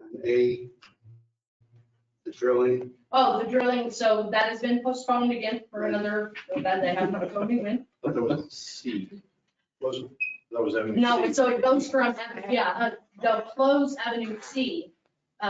and the drilling. Oh, the drilling, so that has been postponed again for another, that they have not told me when. But there was C. Wasn't, that was Avenue C. No, so it goes from, they'll close Avenue C,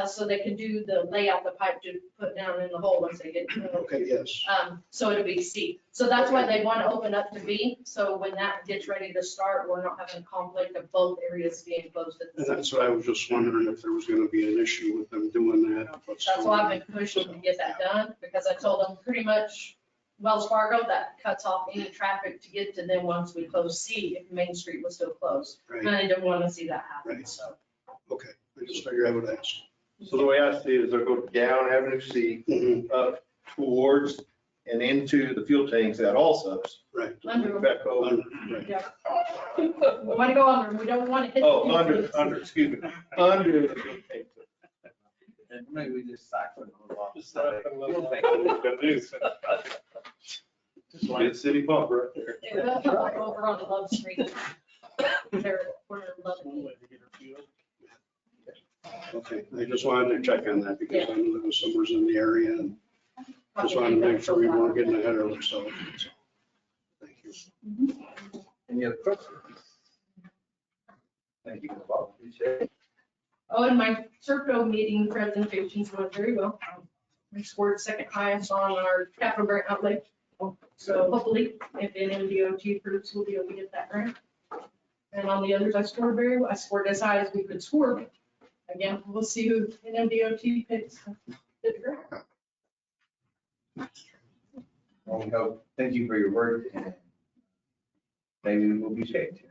so they can do the layout, the pipe to put down in the hole once they get. Okay, yes. So it'll be C. So that's why they want to open up to B. So when that gets ready to start, we're not having a conflict of both areas being closed at the And same that's what I was just wondering if there was going to be an issue with them doing that. That's why I've been pushing to get that done, because I told them pretty much Wells Fargo, that cuts off any traffic to get to them once we close C, if Main Street was still closed. And Right, I didn't want to see that happen, Right. so. okay. I just figured I would ask. So the way I see it is they'll go down Avenue C, Mhm. up towards and into the fuel tanks at all subs. Right. Under, Back over. Right. yeah. We want to go under, we don't want to hit. the Oh, fuel tanks. excuse me, under the fuel tanks. And maybe we just siphon a little off. Just Good city pump right there. They will come like over on Love Street. They're, we're loving it. Okay, I just wanted to check on that because I knew there was somewhere in the area and just wanted to make sure we weren't getting ahead of ourselves. Thank you. Any other questions? Thank you, Ms. Ball. Appreciate it. Oh, and my Serco meeting presentations went very well. We scored second highest on our capital grant outlay. So hopefully, if NMDOT approves, we'll be able to get that grant. And on the others, I scored very well. I scored as high as we could score. Again, we'll see who NMDOT picks. Well, we hope, thank you for your work. maybe we'll be changed.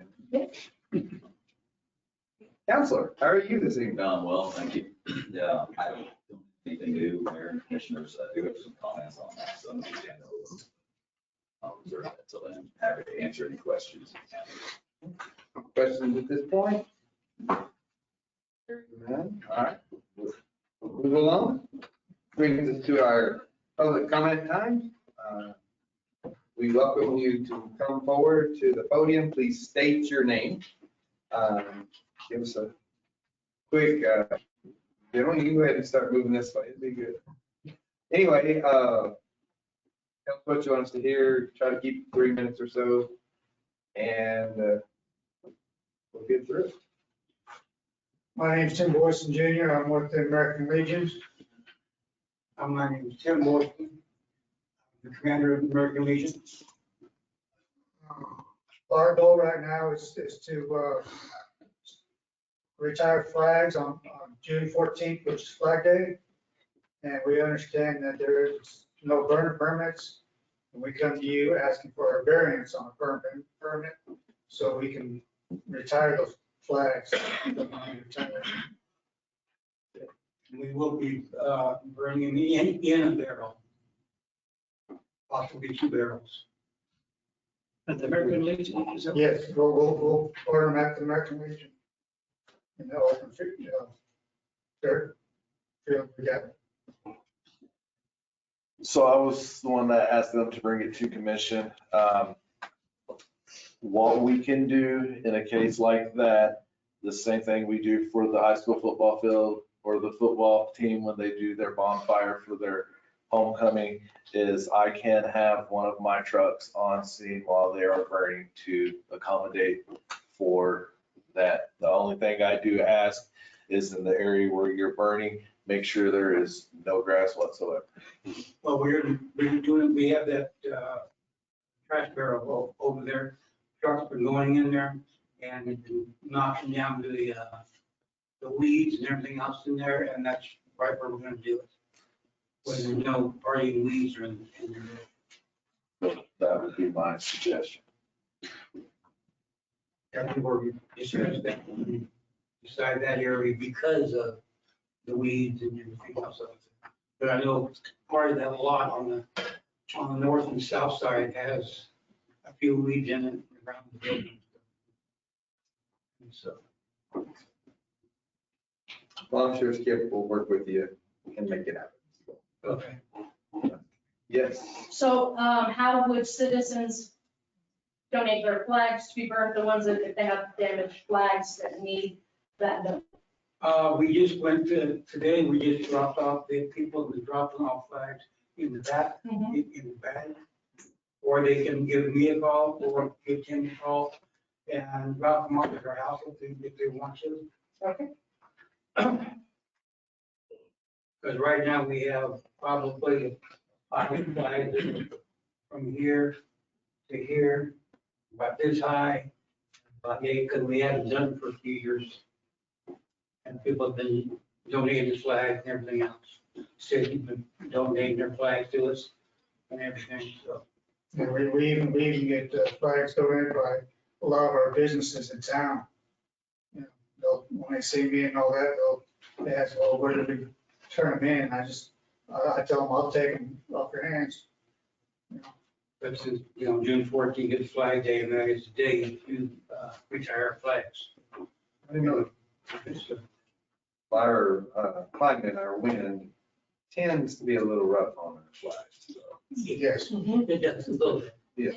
Counselor, how are you this evening? Well, thank you. Yeah, I don't have anything new, Mayor, Commissioners, I do have some comments on that, so I'll reserve that till then. Happy to answer any questions. Questions at this point? None? All right. We'll move along. Brings us to our public comment time. We welcome you to come forward to the podium. Please state your name. Give us a quick, gentlemen, you go ahead and start moving this way. It'd be good. Anyway, tell us what you want us to hear. Try to keep 3 minutes or so, and we'll get through it. My name's Tim Boyson Jr. I'm with the American Legion. My name is Tim Boyson, the commander of the American Legion. Our goal right now is to retire flags on June 14th, which is Flag Day. And we understand that there is no burn permits. And we come to you asking for a variance on a permit so we can retire those flags. We will be bringing in a barrel, possibly 2 barrels. At the American Legion? Is that- Yes, we'll order them at the American Legion. In the open field, dirt field we got. So I was the one that asked them to bring it to commission. What we can do in a case like that, the same thing we do for the high school football field or the football team when they do their bonfire for their homecoming, is I can have one of my trucks on scene while they are burning to accommodate for that. The only thing I do ask is in the area where you're burning, make sure there is no grass whatsoever. Well, we're doing, we have that trash barrel over there. Trucks been going in there and knocking down the weeds and everything else in there, and that's right where we're gonna do it. When there's no partying weeds or in there. That would be my suggestion. I think we're decide that area because of the weeds and everything else. But I know part of that lot on the north and south side has a few weeds in it around the building. And so, Well, I'm sure Skip will work with you and make it happen. okay. Yes. So how would citizens donate their flags to be burned, the ones that if they have damaged flags that need that done? We just went today, we just dropped off the people who dropped off flags in the back, in the back. Or they can give me a call or give Tim a call and drop them off at their house if they want to. Okay. Because right now we have probably 5 flags from here to here, about this high, about 8, because we haven't done it for a few years. And people have been donating the flags and everything else. Cities have been donating their flags to us and everything, so. And we even get flags donated by a lot of our businesses in town. You know, when they see me and all that, they ask, well, where do we turn them in? I tell them, I'll take them off your hands. You know. But since, June 14th is Flag Day, and that is the day to retire flags. I didn't know. Our climate, our wind tends to be a little rough on our flags. So. Yes. It does, a little bit. Yes.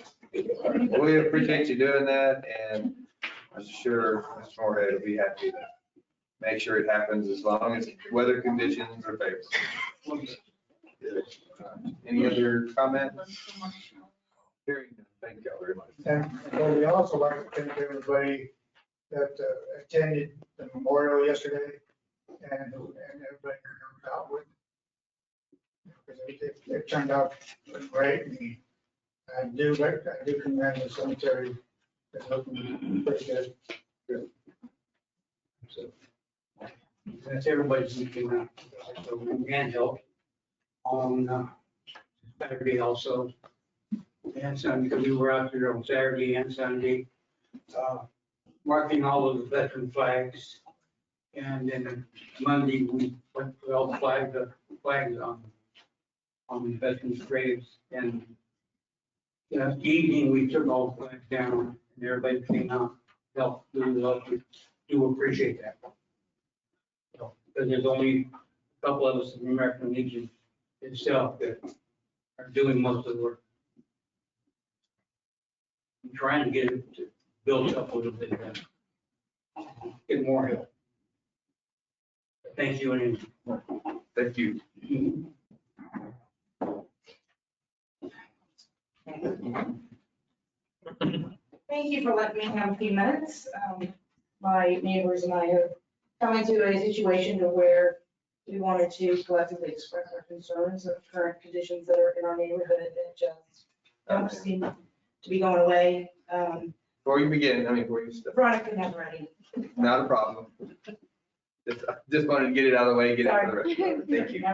Well, we appreciate you doing that, and I'm sure Mr. Moorhead will be happy to make sure it happens as long as weather conditions are favorable. Any other comments? Hearing none. Thank you all very much. And we also like to thank everybody that attended the memorial yesterday and everybody who helped out with. Because it turned out great. And I do commend the cemetery. It's looking pretty good. Good. So that's everybody's looking at. So we can help on Saturday also. and Sunday, because we were out there on Saturday and Sunday, marking all of the veteran flags. And then Monday, we went with all the flags on the veterans' graves. And evening, we took all the flags down, and everybody came out, helped do the, we do appreciate that. Because there's only a couple of us in the American Legion itself that are doing most of the work. I'm trying to get it to build up a little bit better. Get more help. Thank you, and Thank you. Thank you for letting me have a few minutes. My neighbors and I have come into a situation to where we wanted to collectively express our concerns of current conditions that are in our neighborhood that just don't seem to be going away. Before you begin, before you start, Veronica never ready. not a problem. Just wanted to get it out of the way, get it out of the way. Thank you.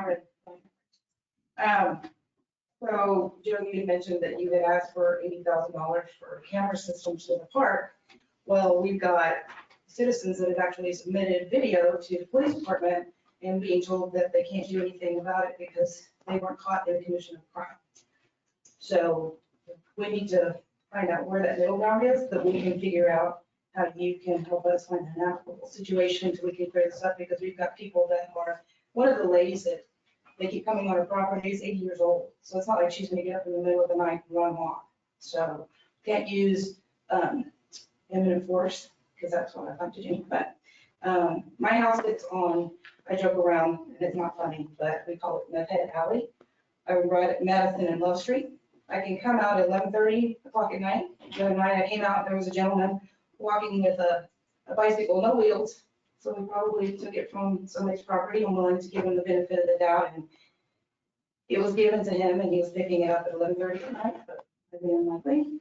So Joe, you mentioned that you had asked for $80,000 for camera systems in the park. Well, we've got citizens that have actually submitted video to the police department and being told that they can't do anything about it because they weren't caught in the commission of crime. So we need to find out where that middle ground is, that we can figure out how you can help us find an applicable situation until we can clear this up, because we've got people that are, one of the ladies that they keep coming on her property is 80 years old. So it's not like she's gonna get up in the middle of the night and run off. So can't use imminent force, because that's what I like to do. But my house is on, I joke around, and it's not funny, but we call it Meth Head Alley. I would ride at Madison and Love Street. I can come out at 11:30 o'clock at night. The other night I came out, there was a gentleman walking with a bicycle, no wheels. So we probably took it from somebody's property. I'm willing to give him the benefit of the doubt. And it was given to him and he was picking it up at 11:30 at night, but I think unlikely.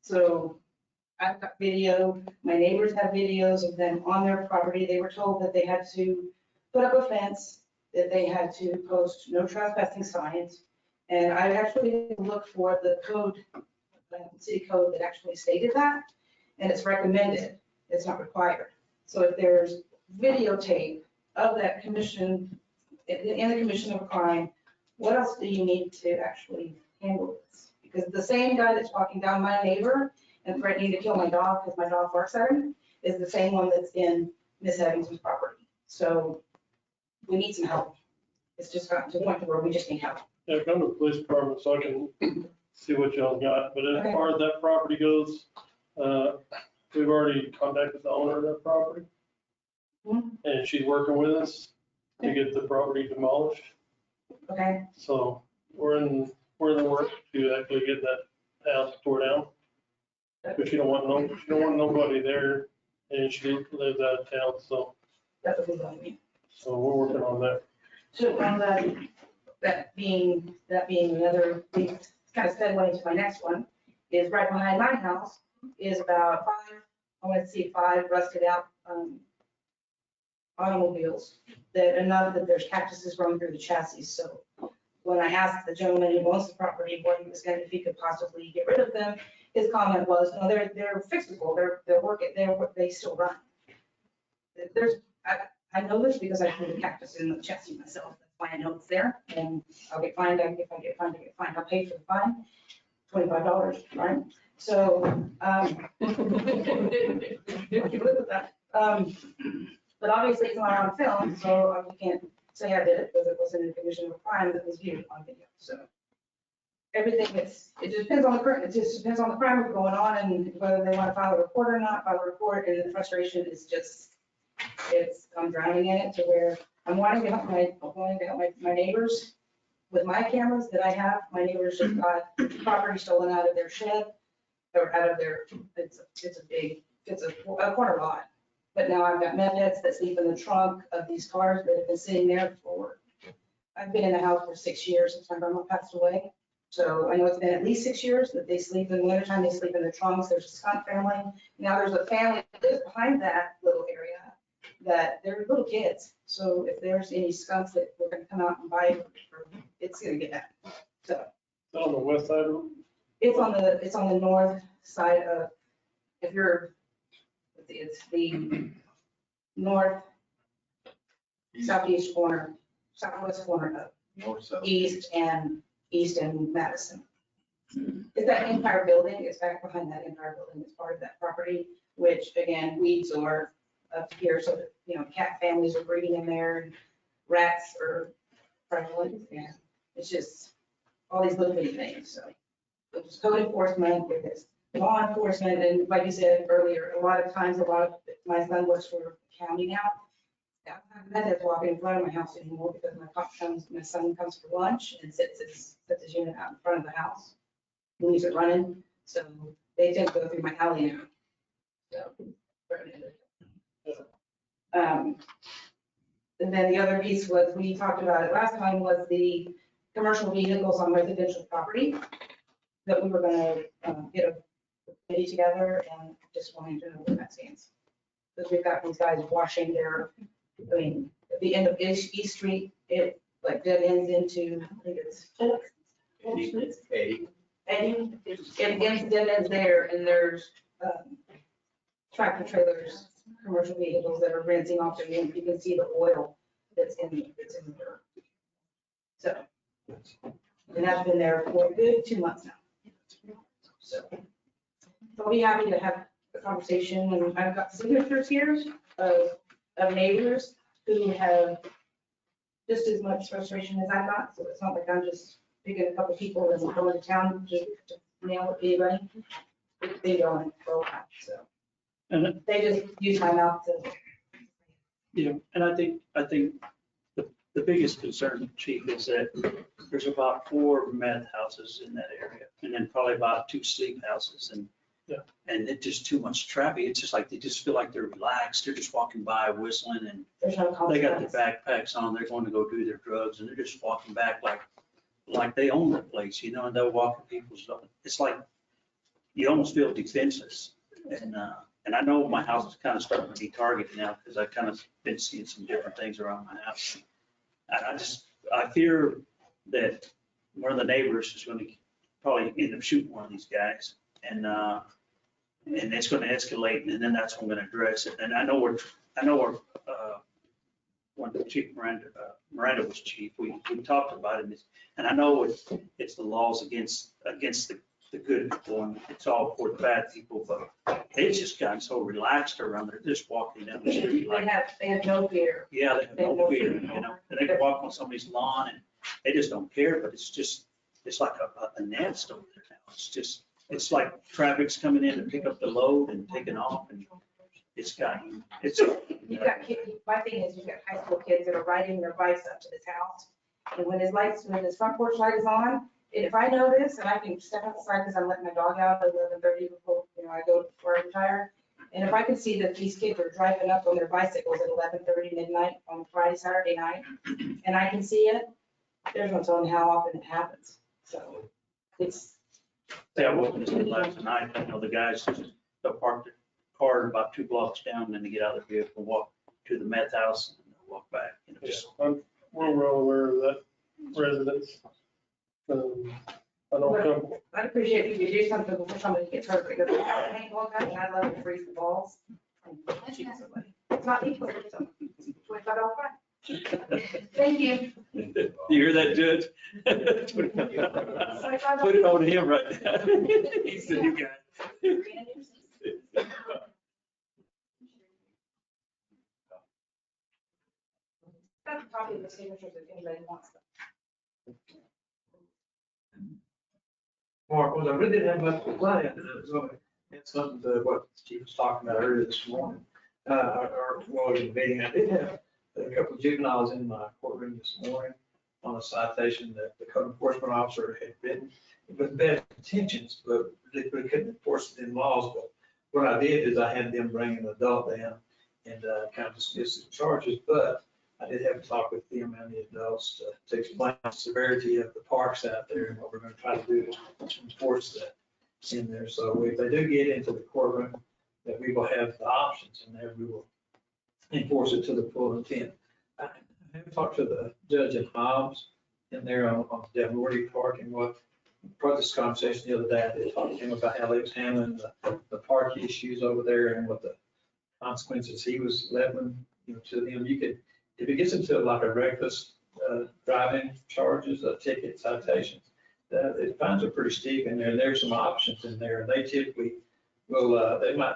So I've got video, my neighbors have videos of them on their property. They were told that they had to put up a fence, that they had to post no trespassing signs. And I actually looked for the code, the city code that actually stated that, and it's recommended, it's not required. So if there's videotape of that commission, in the commission of a crime, what else do you need to actually handle this? Because the same guy that's walking down my neighbor and threatening to kill my dog because my dog barks at him is the same one that's in Miss Evingson's property. So we need some help. It's just gotten to the point where we just need help. Yeah, come to the police department so I can see what y'all got. But as far as that property goes, we've already contacted the owner of that property. And she's working with us to get the property demolished. Okay. So we're in the work to actually get that house tore down. But she don't want nobody there, and she lives out of town, so. That would be lovely. So we're working on that. So on that being another, kind of segue into my next one, is right behind my house is about five rusted out automobiles that enough that there's cactuses growing through the chassis. So when I asked the gentleman who owns the property what he was going to, if he could possibly get rid of them, his comment was, no, they're fixable. They're working. They still run. I know this because I put a cactus in the chassis myself. That's why I know it's there. And I'll get fined. If I get fined, I get fined. I'll pay for the fine, $25, right? So, but obviously it's not on film, so we can't say I did it because it wasn't in a condition of crime that was viewed on video. So everything it just depends on it just depends on the crime that's going on and whether they want to file a report or not, file a report. And the frustration is just, I'm drowning in it to where I'm wanting to help my neighbors with my cameras that I have. My neighbors just got property stolen out of their shed or out of their, it's a corner lot. But now I've got meth heads that sleep in the trunk of these cars that have been sitting there I've been in the house for 6 years since my grandma passed away. So I know it's been at least 6 years that they sleep in the wintertime, they sleep in the trunks. There's a skunk family. Now there's a family that lives behind that little area that they're little kids. So if there's any skunks that we're gonna come out and bite, it's gonna get that. So. On the west side of It's on the north side of, if you're, it's the north southeast corner, southwest corner of North, south, East and Madison. It's that entire building, it's back behind that entire building, it's part of that property, which again, weeds are up here, so that, you know, cat families are breeding in there, and rats are prevalent, and it's just all these little bitty things, so. It's code enforcement, it's law enforcement, and like you said earlier, a lot of times, my son works for the county now. That has walking in front of my house anymore because my son comes for lunch and sets his unit out in front of the house. Leaves it running, so they tend to go through my alley now. So. And then the other piece was, we talked about it last time, was the commercial vehicles on residential property that we were gonna get a committee together, and just wanting to know where that stands. Because we've got these guys washing their, I mean, at the end of East Street, it like dead ends into, I think it's. And it ends dead ends there, and there's tractor trailers, commercial vehicles that are rinsing off their end. You can see the oil that's in the dirt. So, and that's been there for a good 2 months now. So I'll be happy to have a conversation, and I've got signatures here of neighbors who have just as much frustration as I got. So it's not like I'm just picking a couple people and going to town to nail it to anybody. They've been going for a while, so. And they just use my mouth to. yeah, and I think the biggest concern, Chief, is that there's about 4 meth houses in that area, and then probably about 2 sleep houses, and it's just too much traffic. It's just like they just feel like they're relaxed. They're just walking by whistling, and There's no they got their consequence. backpacks on. They're going to go do their drugs, and they're just walking back like they own the place, you know, and they're walking people's. It's like you almost feel defenseless, and I know my house is kind of starting to be targeted now because I kind of been seeing some different things around my house. And I fear that one of the neighbors is going to probably end up shooting one of these guys, and it's going to escalate, and then that's when I'm going to address it. And I know when Chief Miranda was chief, we talked about it, and I know it's the laws against the good people, and it's all for the bad people, but it's just gotten so relaxed around there, just walking down the street like. They have no fear. Yeah, they have no fear, you know, and they can walk on somebody's lawn and they just don't care, but it's like a nest over there now. It's like traffic's coming in to pick up the load and taking off, and it's. You've got kids, my thing is, you've got high school kids that are riding their bikes up to this house, and when his front porch light is on, and if I notice, and I can step outside because I'm letting my dog out at 11:30 before, you know, I go before I retire. And if I can see that these kids are driving up on their bicycles at 11:30 midnight on Friday, Saturday night, and I can see it, there's no telling how often it happens. So it's. Yeah, I woke up last night, you know, the guys, they'll park their car about 2 blocks down, and then they get out of the vehicle, walk to the meth house, and walk back, you know, just. We're well aware of that residents. I know a couple. I'd appreciate if you could do something before somebody gets hurt, because I have a paintball gun and I love to freeze the balls and shoot somebody. It's not equal to someone. Thank you. You hear that, Judge? Put it on him right now. He's the new guy. That's probably the signatures if anybody wants them. Mark, well, I really didn't have much to say. It's something to what Chief was talking about earlier this morning. Or while we were debating, I did have a couple of juveniles in my courtroom this morning on a citation that the code enforcement officer had written with bad intentions, but they couldn't enforce it in laws. But what I did is I had them bring an adult down and kind of dismiss the charges, but I did have to talk with them and the adults to explain the severity of the parks out there and what we're going to try to do to enforce that in there. So if they do get into the courtroom, that we will have the options and there we will enforce it to the full intent. I have talked to the judge in Hobbs in there on Delmorty Park, and what part of this conversation the other day, I did talk to him about how they was handling the park issues over there and what the consequences he was leveling, to them. You could, if it gets into like a reckless driving charges, ticket citations, the fines are pretty steep in there. There's some options in there. They typically will, they might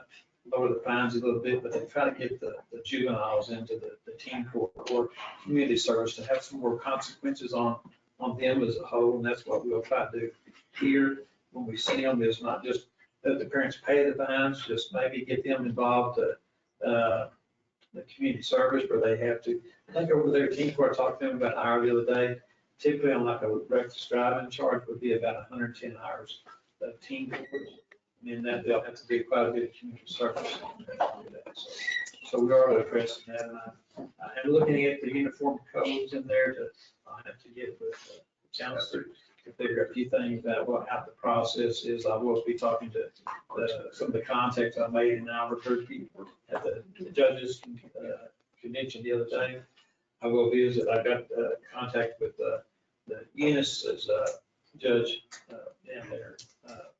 lower the fines a little bit, but they try to get the juveniles into the teen court or community service to have some more consequences on them as a whole. And that's what we'll try to do here when we see them, is not just let the parents pay the fines, just maybe get them involved, the community service where they have to. I think over there, teen court, I talked to them about an hour the other day. Typically on like a reckless driving charge would be about 110 hours of teen court. And that they'll have to do quite a bit of community service. So we are addressing that. And I'm looking at the uniform codes in there to, I have to get with the counselor to figure a few things out, how the process is. I will be talking to some of the contacts I made in Albuquerque at the judges convention the other day. I will visit. I got contact with the Eunice as judge down there,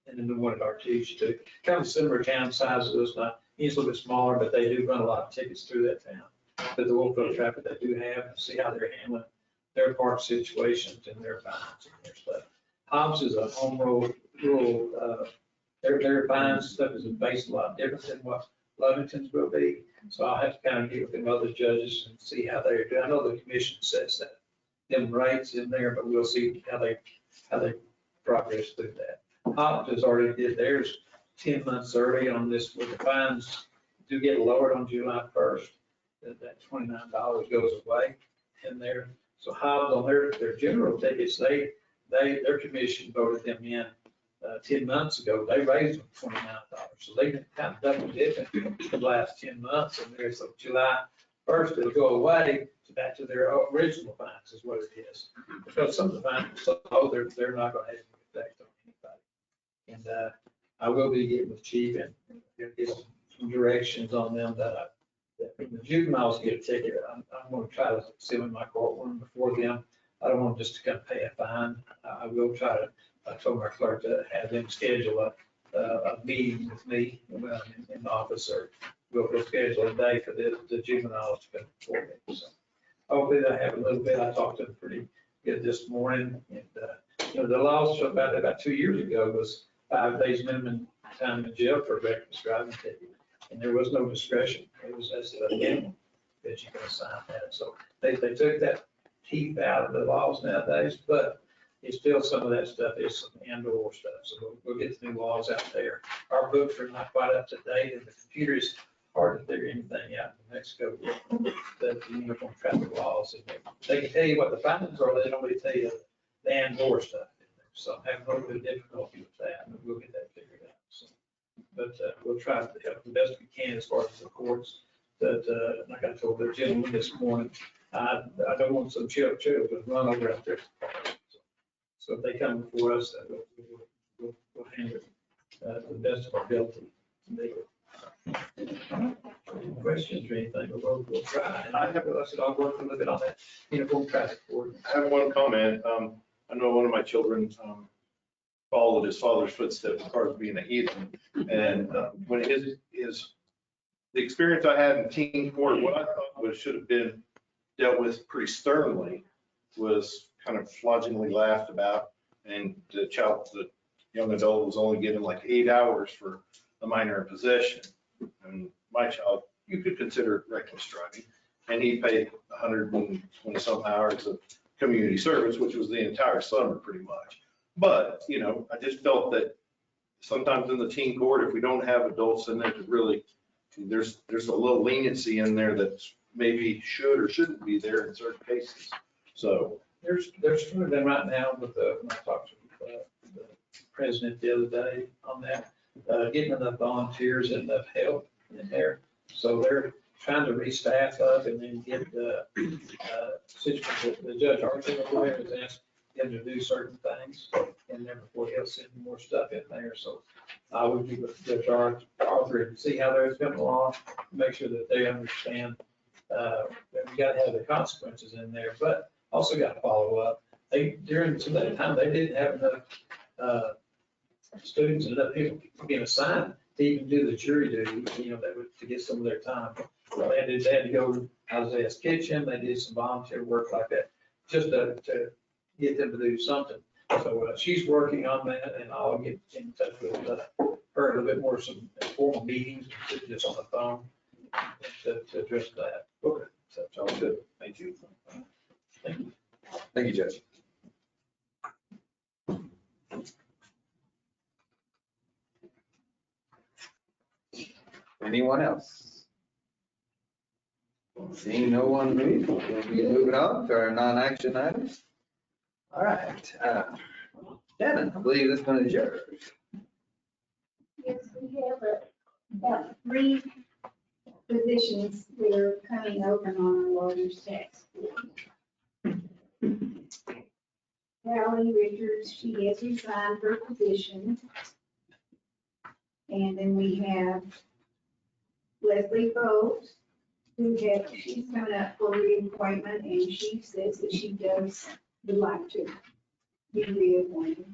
and then the one at Artesia too. Kind of similar town sizes. He's a little bit smaller, but they do run a lot of tickets through that town. But the oil traffic they do have, see how they're handling their park situations and their fines and their stuff. Hobbs is a home rule. Their fines stuff is based a lot different than what Lovington's will be. So I'll have to kind of get with them other judges and see how they're doing. I know the commission sets that them rates in there, but we'll see how they progress through that. Hobbs has already did theirs 10 months early on this, with the fines do get lowered on July 1st. That $29 goes away in there. So Hobbs on their general tickets, their commission voted them in 10 months ago. They raised them $29. So they kind of double dipping the last 10 months in there. So July 1st, it'll go away back to their original fines is what it is. Because some of the fines are so low, they're not going to have any effect on anybody. And I will be getting with Chief and get some directions on them that when the juveniles get a ticket, I'm going to try to sit in my courtroom before them. I don't want just to come pay a fine. I will try to, I told my clerk to have them schedule a meeting with me in the office, or we'll schedule a day for the juveniles to come before me. So hopefully they have a little bit. I talked to them pretty good this morning. And the law about 2 years ago was 5 days minimum time in jail for a reckless driving ticket. And there was no discretion. It was as a minimum that you can assign that. So they took that teeth out of the laws nowadays, but it's still some of that stuff is some and/or stuff. So we'll get the new laws out there. Our books are not quite up to date, and the computer is hard to figure anything out in Mexico with the uniform traffic laws. And they can tell you what the fines are, they don't really tell you the and/or stuff in there. So I'm having a little bit of difficulty with that, but we'll get that figured out. So, but we'll try to help the best we can as far as the courts. That like I told the gentleman this morning, I don't want some children run over out there. So if they come before us, we'll handle it to the best of our ability. Questions or anything, we'll try. And I'll work a little bit on that uniform traffic board. I have one comment. I know one of my children followed his father's footsteps as far as being a heathen. And when the experience I had in teen court, what I thought should have been dealt with pretty sternly was kind of fledglingly laughed about. And the young adult was only given like 8 hours for a minor in possession. And my child, you could consider reckless driving. And he paid 120 some hours of community service, which was the entire summer pretty much. But, I just felt that sometimes in the teen court, if we don't have adults in there to really, there's a little leniency in there that maybe should or shouldn't be there in certain cases. So there's been right now with when I talked to the president the other day on that, getting enough volunteers and enough help in there. So they're trying to restaff up and then get the Judge Arthur over there has asked them to do certain things in there before he'll send more stuff in there. So I would be with Judge Arthur and see how they're coming along, make sure that they understand that we got to have the consequences in there, but also got to follow up. During some of that time, they didn't have enough students and other people being assigned to even do the jury duty, that would, to get some of their time. So they had to go to Isaiah's kitchen, they did some volunteer work like that, just to get them to do something. So she's working on that, and I'll get in touch with her a little bit more, some formal meetings, just on the phone, to address that. Okay, so sounds good. Thank you. Thank you. Thank you, Judge. Anyone else? Seeing no one move, we'll be moving on to our non-action items. All right, Shannon, I believe this one is yours. Yes, we have about 3 positions that are coming open on our lawyer's tax. Callie Richards, she has resigned her position. And then we have Leslie Bowes, she's coming up for reappointment, and she says that she would like to be reappointed.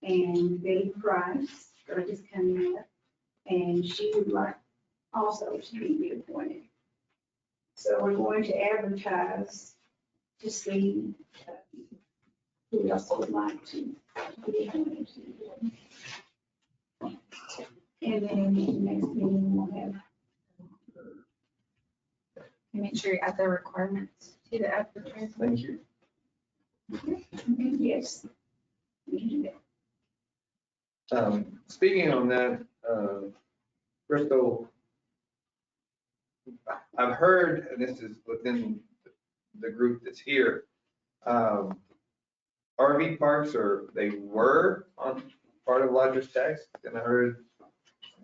And Betty Price, her is coming up, and she would like also to be reappointed. So we're going to advertise to see who else would like to be appointed to the board. And then in the next meeting, we'll have. Make sure you add the requirements to the advertisement. Thank you. Yes. We can do that. Speaking on that, Bristol, I've heard, and this is within the group that's here, RV parks they were on part of lodger's tax, and I heard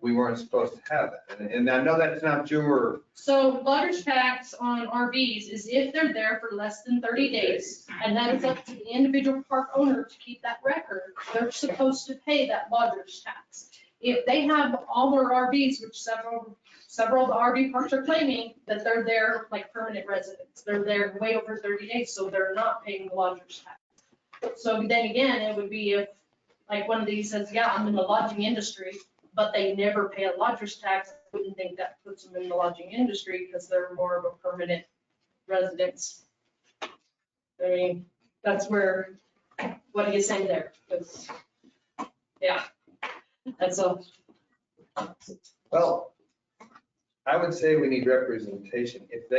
we weren't supposed to have that. And I know that's not your. So lodger's tax on RVs is if they're there for less than 30 days, and that is up to the individual park owner to keep that record. They're supposed to pay that lodger's tax. If they have all their RVs, which several of the RV parks are claiming that they're there like permanent residents, they're there way over 30 days, so they're not paying the lodger's tax. So then again, it would be if like one of these says, yeah, I'm in the lodging industry, but they never pay a lodger's tax. I wouldn't think that puts them in the lodging industry because they're more of a permanent residence. I mean, that's where, what are you saying there? 'Cause, yeah, that's all. Well, I would say we need representation. If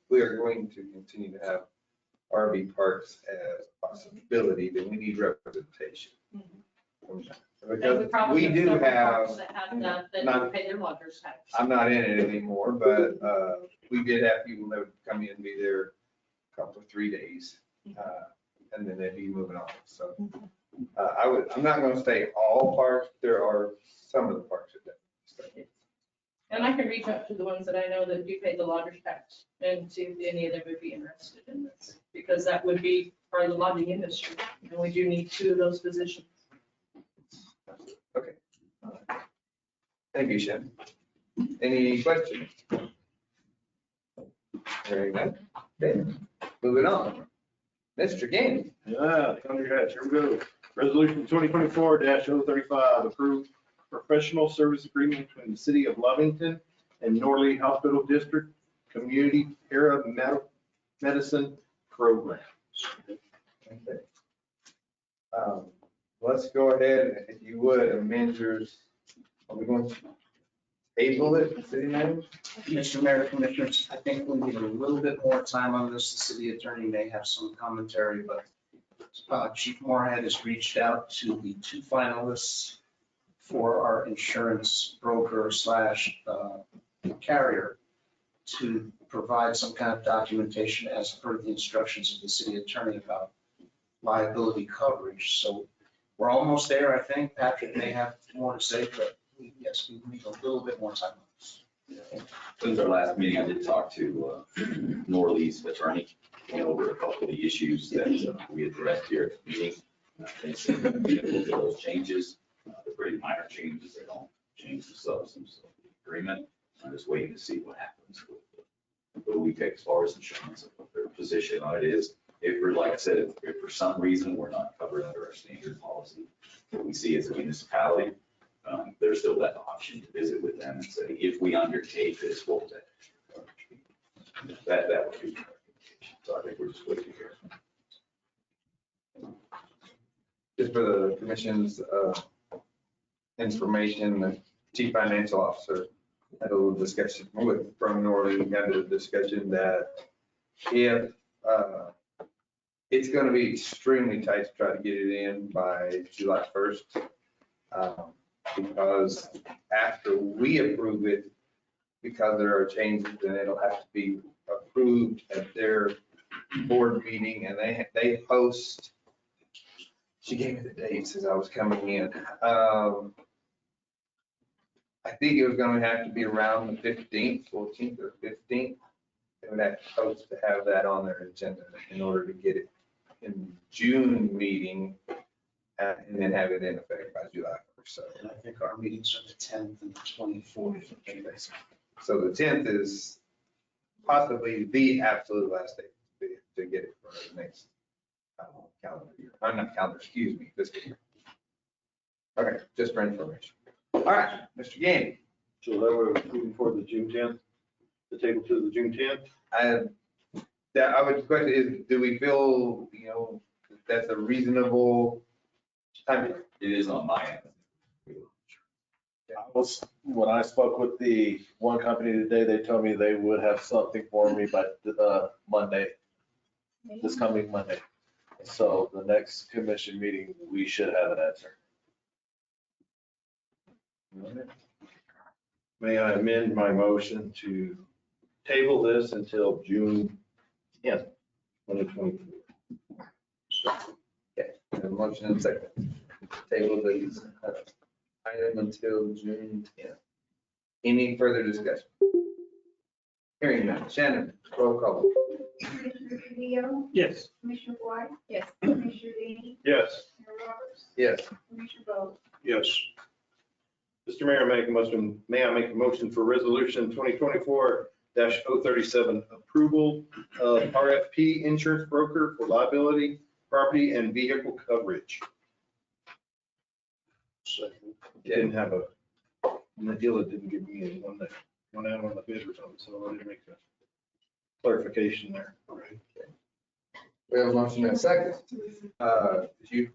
we are going to continue to have RV parks as a possibility, then we need representation. Because we do have, That don't pay their lodger's tax. I'm not in it anymore, but we did have people that would come in and be there a couple of 3 days, and then they'd be moving on. So I'm not going to say all parks, there are some of the parks that don't. And I can reach out to the ones that I know that do pay the lodger's tax and see if any of them would be interested in this, because that would be part of the lodging industry, and we do need 2 of those positions. Okay. Thank you, Shannon. Any questions? Very good. Okay, moving on. Mr. Gaines. Yeah, under your hat, here we go. Resolution 2024-035, approved professional service agreement between the city of Lovington and Norley Hospital District Community Paramedicine Program. Okay. Let's go ahead, if you would, amend yours. Are we going to table it, city manager? Mr. Mayor, Commissioners, I think we'll need a little bit more time on this. The city attorney may have some commentary, but Chief Moorhead has reached out to the 2 finalists for our insurance broker / carrier to provide some kind of documentation as per the instructions of the city attorney about liability coverage. So we're almost there, I think. Patrick may have more to say, but yes, we need a little bit more time on this. Since our last meeting, I did talk to Norley's attorney, went over a couple of the issues that we addressed here at the meeting. They said that we look at those changes, the pretty minor changes, they don't change the substance of the agreement. I'm just waiting to see what happens with what we take as far as insurance and what their position on it is. if for, like I said, if for some reason we're not covered under our standard policy, what we see as a municipality, there's still that option to visit with them and say, if we undertake this, what would that be? That would be. So I think we're just waiting here. Just for the commission's information, the chief financial officer had a little discussion from Norley, had a discussion that if it's going to be extremely tight to try to get it in by July 1st, because after we approve it, because there are changes, then it'll have to be approved at their board meeting, and they post. She gave me the dates as I was coming in. I think it was going to have to be around the 15th, 14th or 15th. They would have to post to have that on their agenda in order to get it in June meeting and then have it in effect by July 1st. So And I think our meetings are the 10th and the 24th. So the 10th is possibly the absolute last day to get it for the next calendar year. I'm not calendar, excuse me, fiscal year. Okay, just for information. All right, Mr. Gandy. So that we're moving forward to June 10th, the table to the June 10th. I would question is, do we feel, that's a reasonable time? It is on my end. When I spoke with the one company today, they told me they would have something for me by Monday, this coming Monday. So the next commission meeting, we should have an answer. May I amend my motion to table this until June 10th, 2024? Okay, a motion and second. Table these item until June 10th. Any further discussion? Hearing none. Shannon, roll call. Commissioner Trujillo, Yes. Commissioner White, Yes. Commissioner Gandy, Yes. Mayor Roberts, Yes. Commissioner Bowe. Yes. Mr. Mayor, may I make a motion for resolution 2024-037, approval of RFP insurance broker for liability, property, and vehicle coverage. Second. Didn't have Nadila didn't give me one that went out on the bid or something, so I didn't make a clarification there. We have a motion and a second. You,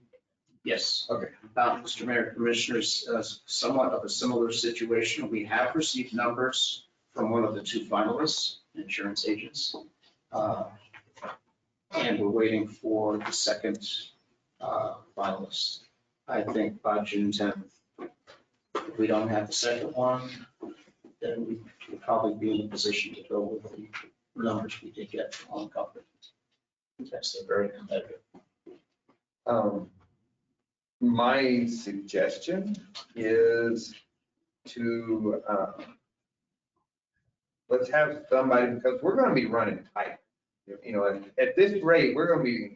Yes. okay. Mr. Mayor, Commissioners, somewhat of a similar situation. We have received numbers from one of the two finalists, insurance agents. And we're waiting for the second finalist. I think by June 10th, if we don't have the second one, then we will probably be in a position to go with the numbers we did get from one company. That's very competitive. My suggestion is to, let's have somebody, because we're going to be running tight. At this rate, we're going to be,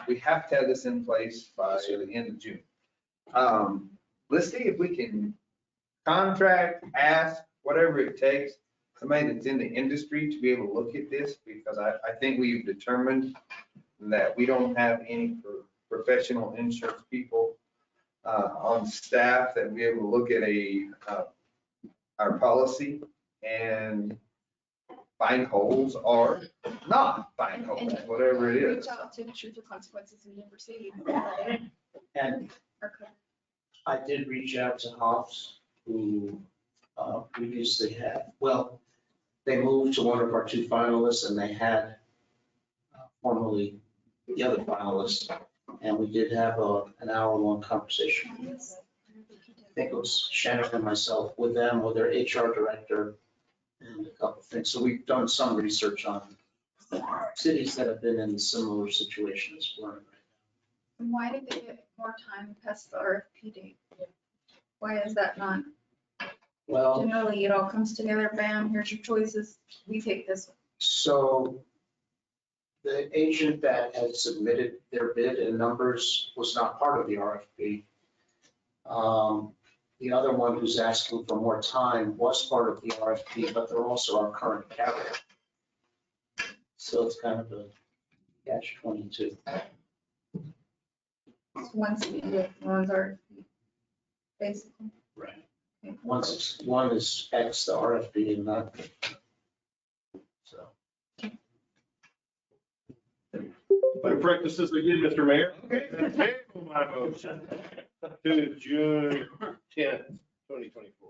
we have to have this in place by the end of June. Let's see if we can contract, ask, whatever it takes, somebody that's in the industry to be able to look at this, because I think we've determined that we don't have any professional insurance people on staff that be able to look at our policy and find holes or not find holes, whatever it is. Reach out to truth or consequences we never see. And I did reach out to Hobbs, who previously had, they moved to one of our two finalists and they had formerly the other finalist. And we did have an hour-long conversation. I think it was Shannon and myself with them, with their HR director and a couple of things. So we've done some research on cities that have been in a similar situation as we're in right now. And why did they get more time past the RFP date? Why is that not? Well, Generally, it all comes together, bam, here's your choices, we take this one. so the agent that had submitted their bid and numbers was not part of the RFP. The other one who's asking for more time was part of the RFP, but they're also our current carrier. So it's kind of -22. One speed with ones are basically. Right. One is X, the RFP, and not. So. My practices again, Mr. Mayor. Okay, table my motion to June 10th, 2024.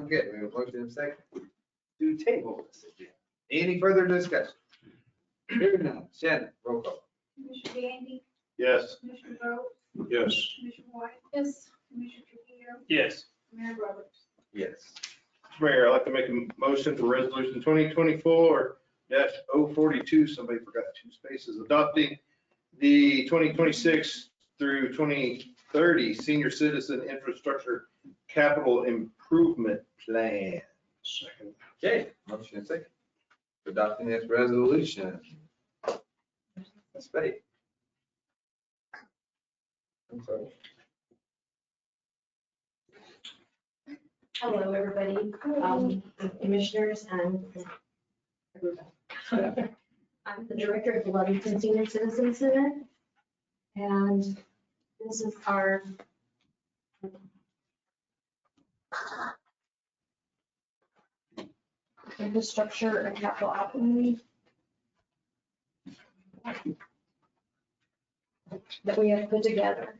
Okay, we have a motion and a second to table this again. Any further discussion? Hearing none. Shannon, roll call. Commissioner Gandy, Yes. Commissioner Bowe, Yes. Commissioner White, Yes. Commissioner Trujillo, Yes. Mayor Roberts. Yes. Mr. Mayor, I'd like to make a motion for resolution 2024-042. Somebody forgot two spaces. Adopting the 2026 through 2030 Senior Citizen Infrastructure Capital Improvement Plan. Second. Okay, motion and second. Adopting this resolution. That's Betty. I'm sorry. Hello, everybody, commissioners and everybody. I'm the director of the Lovington Senior Citizen Center. And this is our infrastructure and capital outlay that we have put together.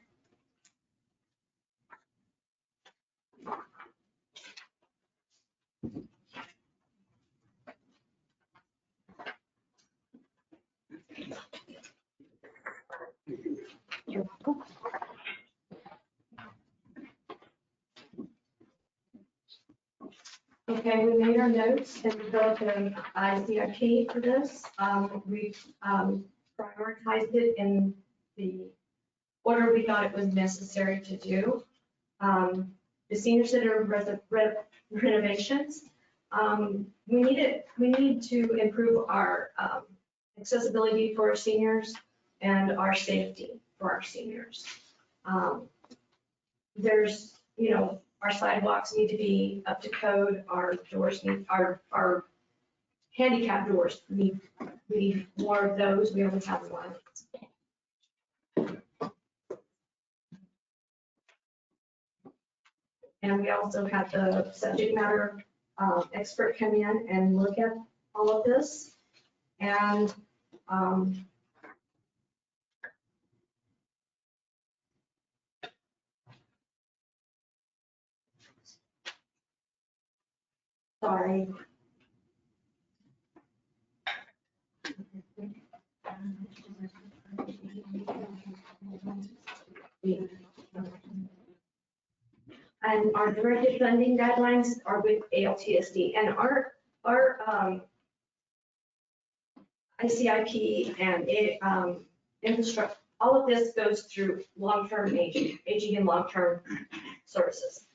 You're welcome. Okay, we made our notes and developed an ICIP for this. We've prioritized it in the order we thought it was necessary to do. The senior center renovations, we need to improve our accessibility for our seniors and our safety for our seniors. There's, our sidewalks need to be up to code, our doors need, our handicap doors we need more of those, we only have one. And we also had the subject matter expert come in and look at all of this. And sorry. And our directed funding guidelines are with ALTSD, and our ICIP and infrastructure, all of this goes through long-term aging and long-term services.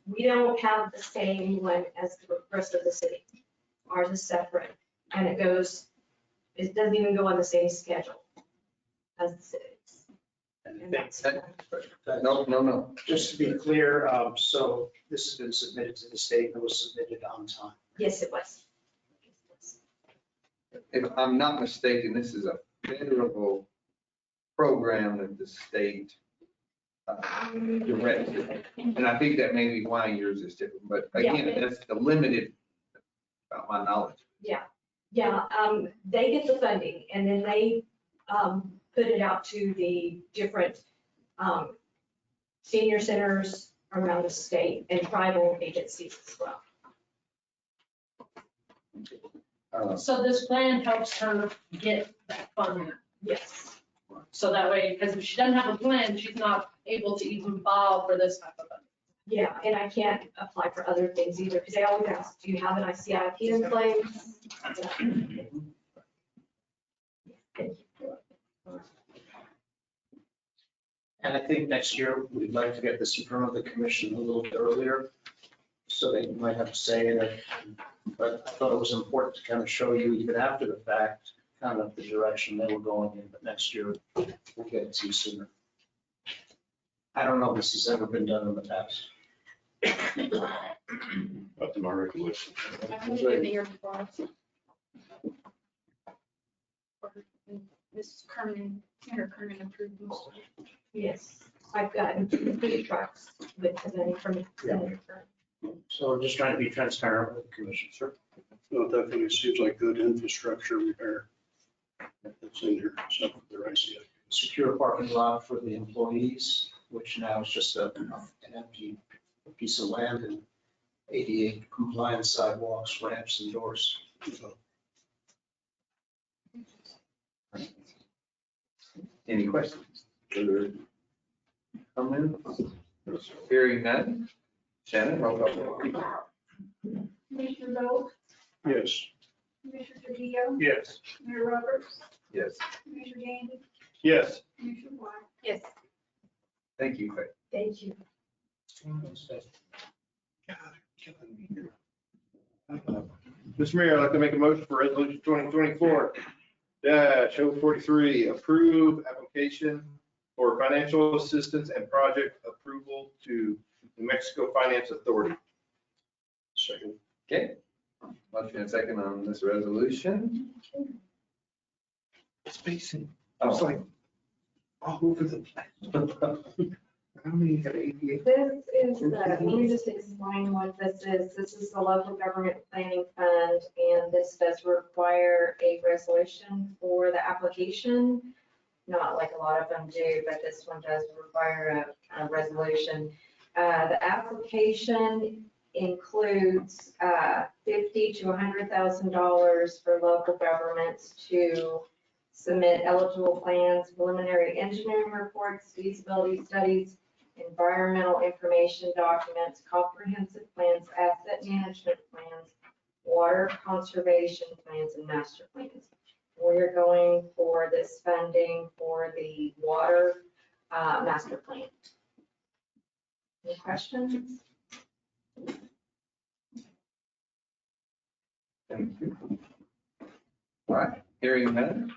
We don't have the same one as the rest of the city. Ours is separate, and it doesn't even go on the same schedule as the cities. And that's- No. Just to be clear, so this has been submitted to the state and it was submitted on time. Yes, it was. If I'm not mistaken, this is a federal program that the state directed. And I think that may be why yours is different, but again, that's the limited, about my knowledge. Yeah, they get the funding and then they put it out to the different senior centers around the state and tribal agencies as well. So this plan helps her get that funding. Yes. So that way, because if she doesn't have a plan, she's not able to even file for this type of funding. Yeah, and I can't apply for other things either because they always ask, do you have an ICIP in place? And I think next year, we'd like to get this in front of the commission a little bit earlier, so they might have a say in it. But I thought it was important to kind of show you, even after the fact, kind of the direction they were going in, but next year, we'll get it to you sooner. I don't know if this has ever been done in the past. Up to my recollection. I think it did the year before. Mrs. Kerman, Senator Kerman approved most of it. Yes, I've gotten 2 food trucks with the money from Senator Kern. So we're just trying to be transparent with the commission, sir. No, it definitely seems like good infrastructure repair that's in here, except for the ICI. Secure parking lot for the employees, which now is just an empty piece of land, and ADA compliant sidewalks, ramps and doors. Any questions? Further comments? Hearing none. Shannon, roll call. Commissioner Bowe, Yes. Commissioner Trujillo, Yes. Mayor Roberts, Yes, Commissioner Gandy, Yes. Commissioner White. Yes. thank you. Faith. Thank you. Mr. Mayor, I'd like to make a motion for resolution 2024-043, approve application for financial assistance and project approval to New Mexico Finance Authority. Second. Okay. Motion and second on this resolution. It's facing, Oh, it's like all over the place. How many got 88? This is the, let me just explain what this is. This is the local government planning fund, and this does require a resolution for the application. Not like a lot of them do, but this one does require a resolution. The application includes $50,000 to $100,000 for local governments to submit eligible plans, preliminary engineering reports, feasibility studies, environmental information documents, comprehensive plans, asset management plans, water conservation plans, and master plans. We're going for this funding for the water master plan. Any questions? thank you. All right, hearing none.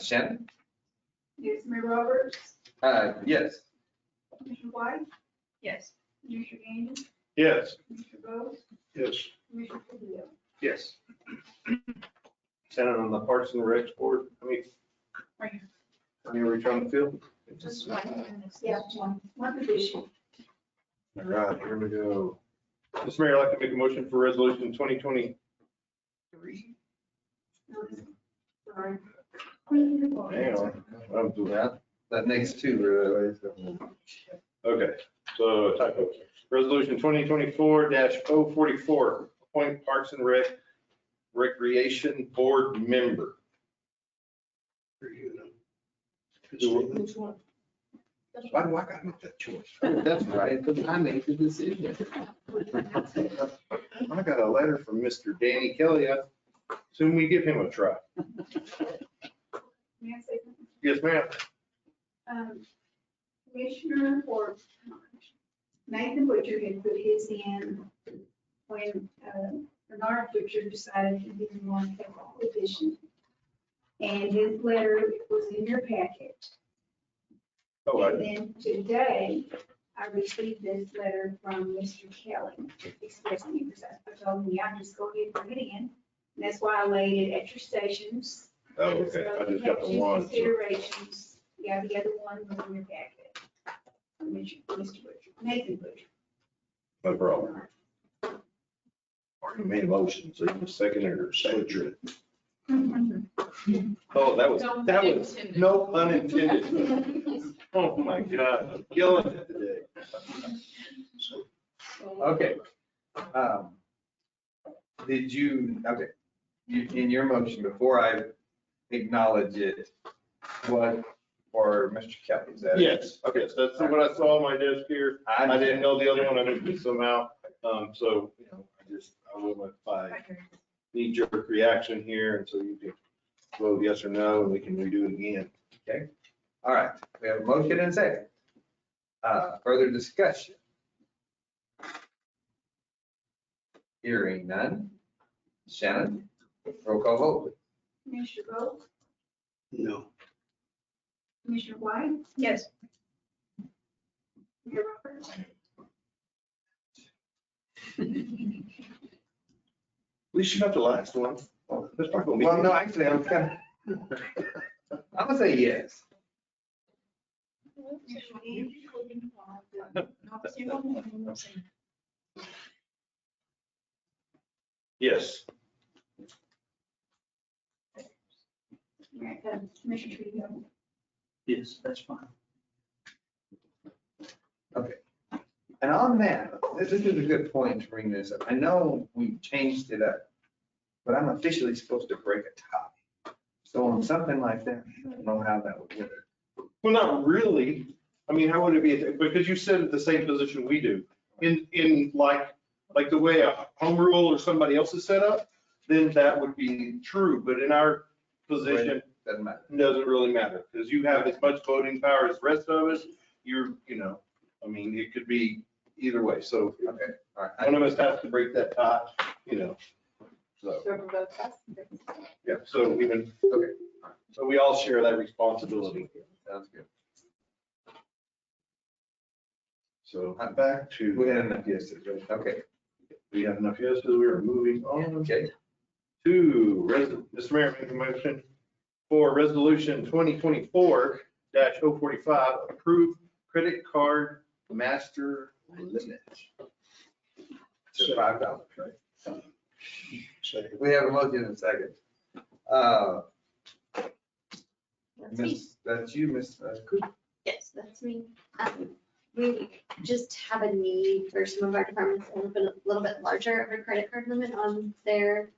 Shannon? Yes, Mayor Roberts, Yes. Commissioner White, Yes. Commissioner Gandy, Yes. Commissioner Bowe, Yes. Commissioner Trujillo. Yes. Shannon, on the Parks and Recs board, Right here. how many are we trying to fill? Just one. Yeah, one position. All right, here we go. Mr. Mayor, I'd like to make a motion for resolution 2023. Sorry. Hang on. I'm doing Yeah, that next two really. Okay, so typo. Resolution 2024-044, appoint Parks and Recreation Board member. Which one? Why do I gotta make that choice? That's right, because I made the decision. I got a letter from Mr. Danny Kelly. I assume we give him a try. May I say something? Yes, ma'am. Commissioner or Nathan Butcher had put his in when Bernard Butcher decided he didn't want to take on the position. And his letter was in your packet. Oh, And then today, I received this letter from Mr. Kelly expressing his, I told him, yeah, just go ahead and bring it in. And that's why I laid it at your stations. Oh, okay. I just got the one. so- Considerations, yeah, the other one was in your packet. Mr. Butcher, Nathan Butcher. No problem. Already made a motion, so you can second it or butcher it. Oh, that was no pun intended. Oh, my God, I'm killing it today. Okay. Did you, okay, in your motion, before I acknowledge it, what, for Mr. Kelly, is that? Yes, okay, so that's what I saw on my desk here. I didn't know the other one, I didn't miss them out. So, you know, I went by knee jerk reaction here, and so you can vote yes or no, and we can redo it again. Okay, all right, we have a motion and a second. Further discussion? Hearing none. Shannon, roll call vote. Commissioner Bowe, No. Commissioner White, Yes. Mayor Roberts. At least you got the last one. That's not gonna be. Well, no, actually, I was kind I'm gonna say yes. Yes. Commissioner Trujillo. Yes, that's fine. Okay. And on that, this is a good point to bring this up. I know we changed it up, but I'm officially supposed to break a tie. So on something like that, I don't know how that would work. Well, not really. I mean, how would it be? Because you said at the same position we do. In like the way a home rule or somebody else is set up, then that would be true. But in our position, Doesn't matter. it doesn't really matter because you have as much voting power as the rest of us. I mean, it could be either way. So Okay, all right. one of us has to break that tie, so, yeah, so even, Okay, so we all share that responsibility. sounds good. So back to. We had enough yeses, right? Okay. We have enough yeses, we are moving on Okay. to, Mr. Mayor, make a motion for resolution 2024-045, approve credit card master limit. So $5, right? So We have a motion in a second. That's you, Miss Cooper. Yes, that's me. We just have a need for some of our departments to open a little bit larger of a credit card limit on their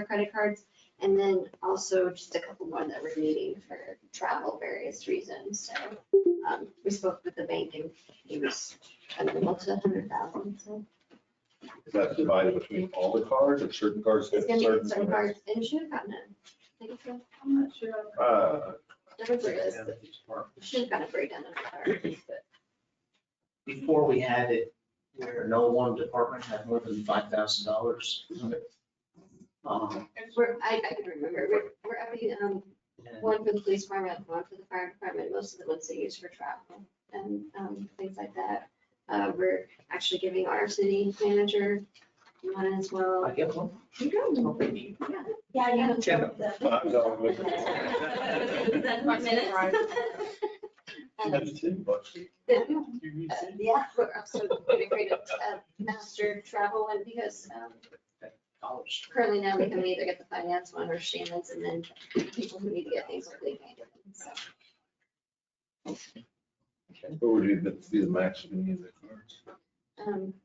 credit cards. And then also just a couple more that we're needing for travel, various reasons. So we spoke with the bank and he was amenable to 100,000. So Is that divided between all the cards or certain cards? it's get gonna be some limits? cards and should have gotten it. I think so. I'm not sure. There was a list, but should have gotten a breakdown of the cards, but. Before we had it, where no one department had more than $5,000. I can remember, we're having, one for the police department, one for the fire department, most of the ones they use for travel and, things like that. We're actually giving our city manager one as well. I get one. You go. Yeah, yeah. Check. No, but- That's 5 minutes. That's $10. Yeah, we're also integrated master travel one because currently now we can either get the finance one or Shannon's and then people who need to get things quickly can get them. So, What would be the maximum use of the cards?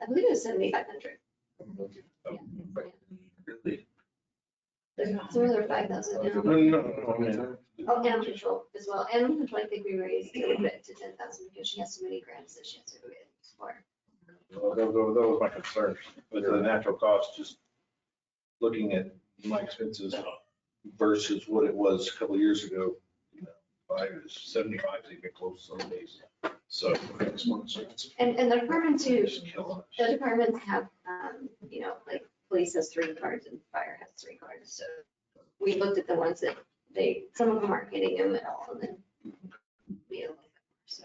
I believe it was 7,500. Really? There's some other 5,000 now. No, I mean. Oh, animal control as well. Animal control, I think we raised a little bit to 10,000 because she has so many grants that she has to go get for. Well, that was my concern, with the natural cost, just looking at my expenses versus what it was a couple of years ago. 75 is even close some days. So. And the departments too, the departments have, like police has 3 cards and fire has 3 cards. So we looked at the ones that some of them aren't getting them at all. And then we have, so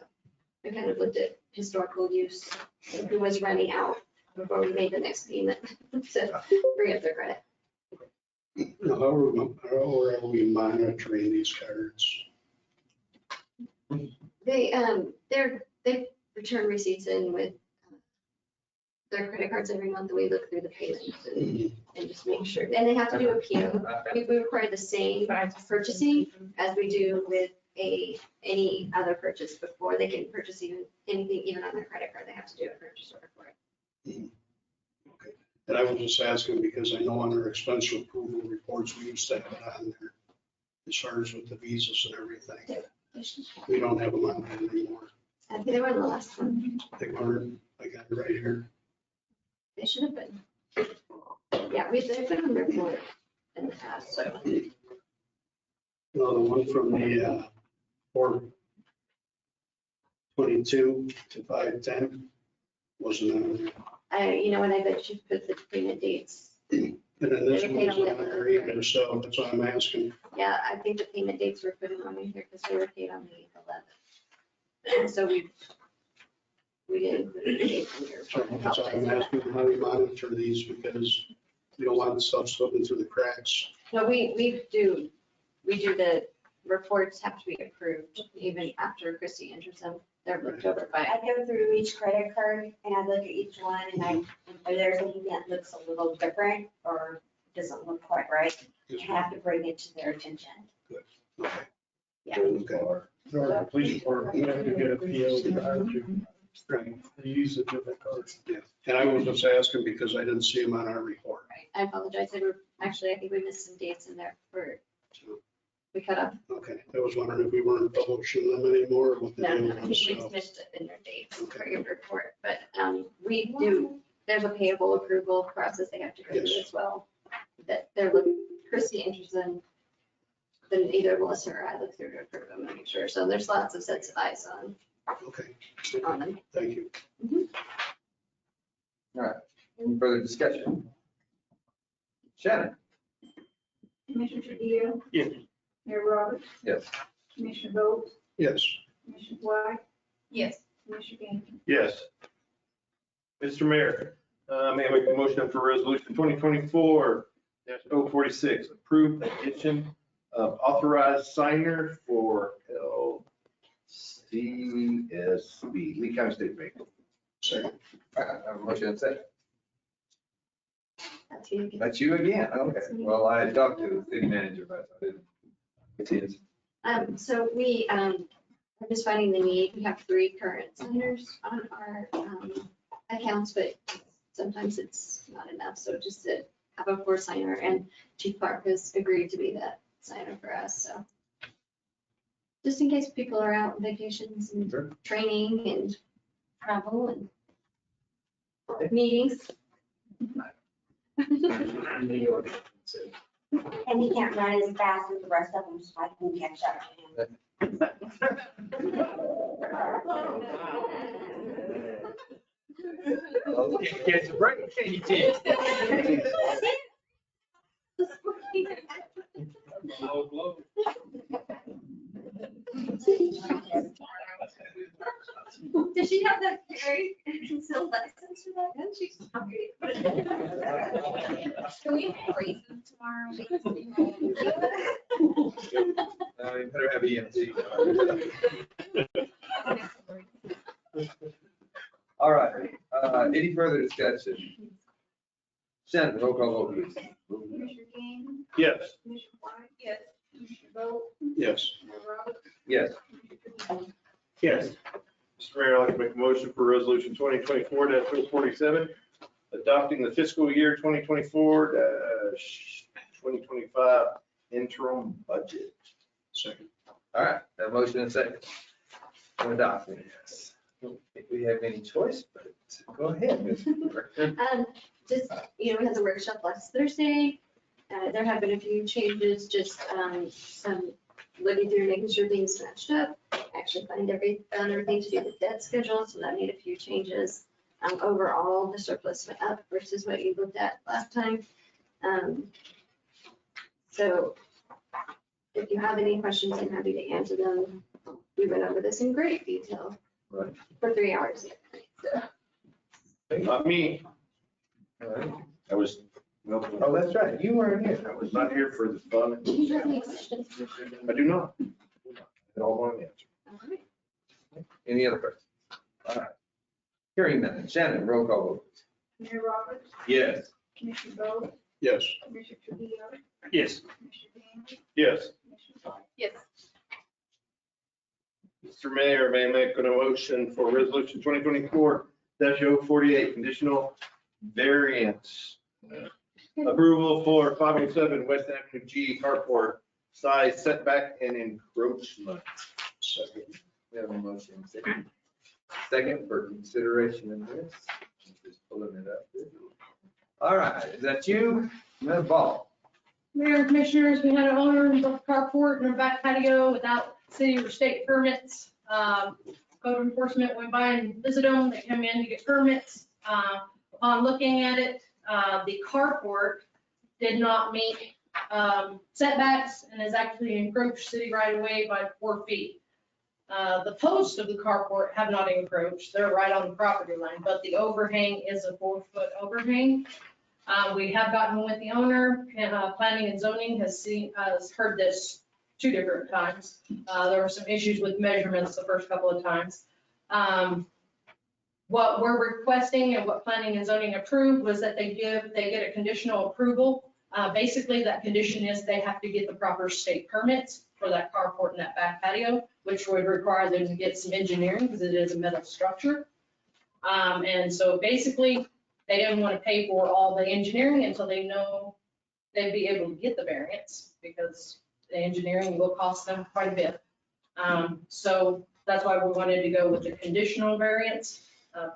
we kind of looked at historical use, and who was running out before we made the next payment to bring up their credit. how are we monitoring these cards? They return receipts in with their credit cards every month, and we look through the payments and just make sure. And they have to do a PO. We require the same purchasing as we do with any other purchase before they can purchase anything, even on their credit card. They have to do a purchase order for it. Okay. And I was just asking because I know on our expense approval reports, we used to have it on there as far as with the visas and everything. We don't have them on there anymore. I think they were in the last one. They weren't, I got it right here. They should have been. Yeah, they've been on the report in the past, so. No, the one from the 4/22 to 5/10 wasn't on there. You know what, I bet you put the payment dates. And then this one wasn't on there either, so that's why I'm asking. Yeah, I think the payment dates were put on here because they were paid on the 11th. And so we didn't put a date on here. So that's why I'm asking how we monitor these because we don't want stuff slipping through the cracks. No, we do we do the reports have to be approved even after Christie enters them. They're looked over by. I go through each credit card and I look at each one and if there's anything that looks a little different or doesn't look quite right, I have to bring it to their attention. Yeah. Or police department, you have to get a PO to use the debit card. Yeah. And I was just asking because I didn't see them on our report. Right. I apologize. They were, actually, I think we missed some dates in there for, we cut off. Okay, I was wondering if we weren't publishing them anymore. What the No, deal I think was, we so. just missed it in your dates for your report, but we do, there's a payable approval process they have to go through Yes. as well. That they're looking, Christie enters in, then either Melissa or I look through to approve them and make sure. So there's lots of sets of eyes on Okay, them. thank you. All right, any further discussion? Shannon? Commissioner Trujillo? Yes. Mayor Roberts? Yes. Commissioner Bolt? Yes. Commissioner White? Yes. Commissioner Gandy? Yes. Mr. Mayor, may I make a motion for resolution 2024-046, approve addition of authorized signer for LCSB, Lee County State Bank. Second. All right, I have a motion and second. That's you. That's you again. Okay. Well, I talked to the city manager, but I didn't. It's his. So we are just finding the need. We have 3 current signers on our accounts, but sometimes it's not enough. So just to have a 4th signer, and Chief Clark has agreed to be that signer for us. So just in case people are out on vacations and training and travel and meetings. And he can't run as fast as the rest of them, so I can catch up to him. Catch a break, can you, Tim? Blow, blow. Does she have that very concealed license for that? And she's happy. Can we raise them tomorrow? You better have EMT. All right, any further discussion? Shannon, roll call vote, please. Commissioner Gandy? Yes. Commissioner White? Yes. Commissioner Bolt? Yes. Mayor Roberts? Yes. Yes. Mr. Mayor, I'd like to make a motion for resolution 2024-047, adopting the fiscal year 2024-2025 interim budget. Second. All right, that motion and second. To adopt it, yes. I don't think we have any choice, but go ahead, Ms. Director. Just, we had the workshop last Thursday. There have been a few changes, just some looking through, making sure things matched up. Actually found everything to do with debt schedule, so that made a few changes. Overall, the surplus went up versus what you looked at last time. So if you have any questions, I'm happy to answer them. We went over this in great detail Right. for 3 hours. Not me. All right. I was, Oh, that's right, you weren't here. I was not here for the fun. Do you have any questions? I do not. I all want to answer. All right. Any other questions? All right. Hearing none. Shannon, roll call vote. Mayor Roberts? Yes. Commissioner Bolt? Yes. Commissioner Trujillo? Yes. Commissioner Gandy? Yes. Commissioner White? Yes. Mr. Mayor, may I make a motion for resolution 2024-048, conditional variance. Approval for 507 West Avenue G carport, size setback and encroachment. Second. We have a motion. Second for consideration in this. Just pulling it up. All right, is that you? Ms. Ball? Mayor and Commissioners, we had an owner who built a carport in a back patio without city or state permits. Code enforcement went by and visited them. They come in to get permits. Upon looking at it, the carport did not meet setbacks and is actually encroached city right away by 4 feet. The posts of the carport have not encroached. They're right on the property line, but the overhang is a 4-foot overhang. We have gotten with the owner, planning and zoning has heard this 2 different times. There were some issues with measurements the first couple of times. What we're requesting and what planning and zoning approved was that they get a conditional approval. Basically, that condition is they have to get the proper state permits for that carport and that back patio, which would require them to get some engineering because it is a metal structure. And so basically, they didn't want to pay for all the engineering until they know they'd be able to get the variance, because the engineering will cost them quite a bit. So that's why we wanted to go with the conditional variance,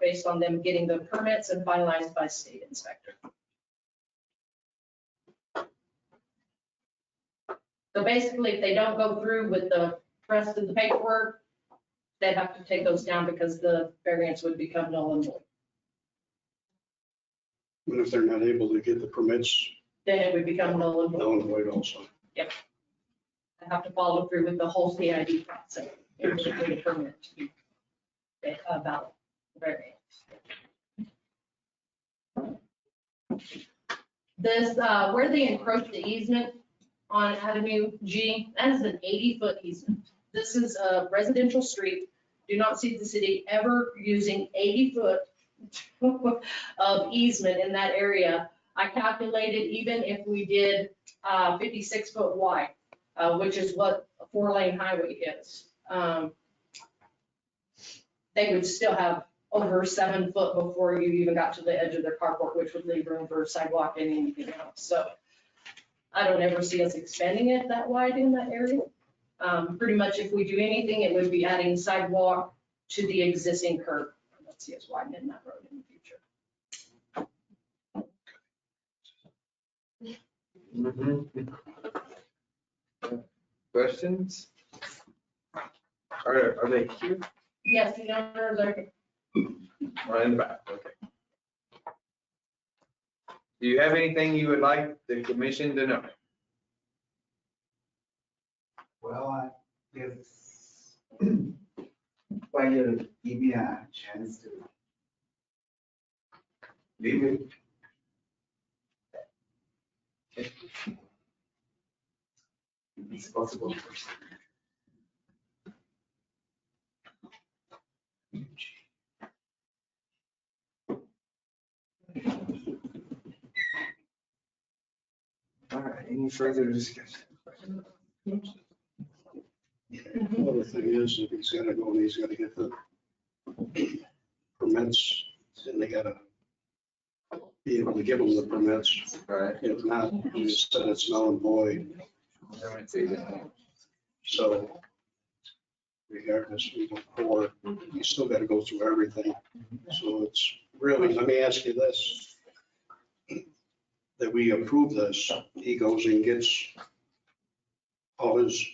based on them getting the permits and finalized by state inspector. So basically, if they don't go through with the rest of the paperwork, they'd have to take those down because the variance would become null and void. But if they're not able to get the permits, Then it would become null and void. null and void also. Yep. I have to follow through with the whole CID process in order for the permit to be valid variance. This, where they encroach the easement on Avenue G, that is an 80-foot easement. This is a residential street. Do not see the city ever using 80 foot of easement in that area. I calculated even if we did 56 foot wide, which is what a 4-lane highway is, they would still have over 7 foot before you even got to the edge of their carport, which would leave room for a sidewalk and anything else. So I don't ever see us expanding it that wide in that area. Pretty much if we do anything, it would be adding sidewalk to the existing curb. Let's see us widening that road in the future. Questions? Are they here? Yes, the owners are. Right in the back, okay. Do you have anything you would like the commission to know? Well, it's why you give me a chance to leave it. It's possible. All right, any further discussion? Well, the thing is, if he's gotta go, he's gotta get the permits, and they gotta be able to give them the permits. Right. If not, you just said it's null and void. So regardless, we go forward, you still gotta go through everything. So it's really, let me ask you this. That we approve this, he goes and gets all his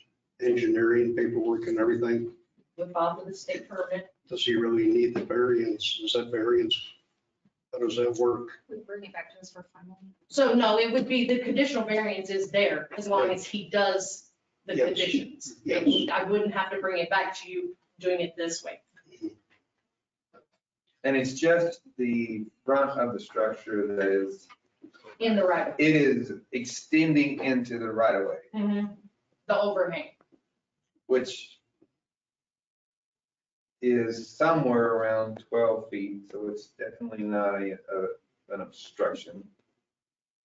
engineering paperwork and everything. With off of the state permit. Does he really need the variance? Is that variance? How does that work? We bring it back to us for final. So no, it would be, the conditional variance is there as long as he does the Yes. conditions. Yes. I wouldn't have to bring it back to you doing it this way. And it's just the front of the structure that is, In the right of way. it is extending into the right of way, The overhang. which is somewhere around 12 feet, so it's definitely not an obstruction.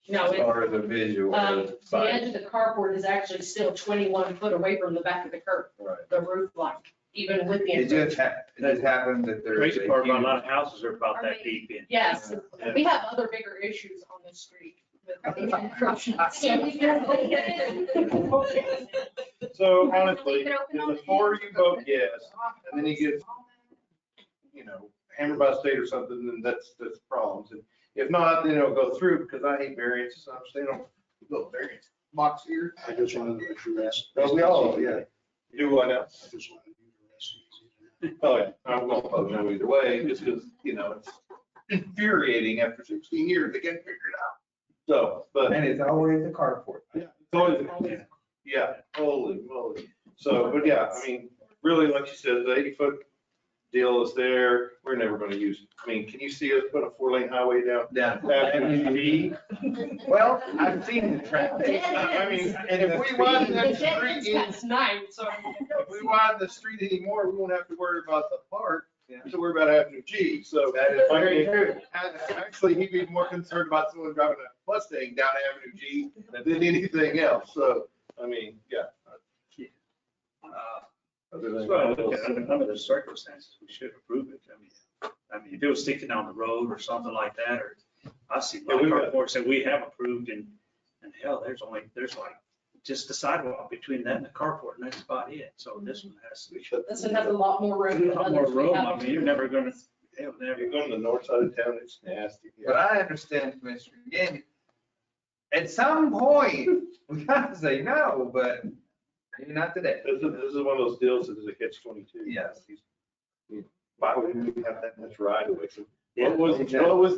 No, As it- far as the visual The edge side. of the carport is actually still 21 foot away from the back of the curb, Right. the roof line, even with the. It just happened that there's. Crazy part about a lot of houses are about that deep in. Yes, we have other bigger issues on this street. with encroachment. So honestly, before you vote yes, and then you get, hammered by the state or something, then that's problems. And if not, then it'll go through, because I hate variances. I'm staying on little variance box here. I just wanted to address. Oh, we all, yeah. Do what now? I just wanted you to address. Oh, yeah, I'm going to vote no either way, just because, it's infuriating after 16 years to get figured out. So, but. And it's always the carport. Yeah, it's always, yeah, holy moly. So, but yeah, I mean, really, like you said, the 80 foot deal is there, we're never gonna use it. I mean, can you see us put a 4-lane highway down? Avenue G? Well, I've seen the traffic. I mean, and if we widen that street, It's nice, so. if we widen the street anymore, we won't have to worry about the park. To worry about Avenue G, so. That is very true. Actually, he'd be more concerned about someone driving a Mustang down Avenue G than anything else, so, I mean, yeah. Other than So I that, look at it, under the circumstances, we should approve it. I mean, if it was sticking on the road or something like that, or I see a lot of carports that we have approved and hell, there's like just the sidewalk between that and the carport and that's about it. So this one has to be. This one has a lot more room. A lot more room. I mean, you're never gonna, if you're going to the north side of town, it's nasty. But I understand, Commissioner, again, at some point, we gotta say no, but maybe not today. This is one of those deals that is a catch-22. Yes. Why would we have that much right away? So Yeah, what was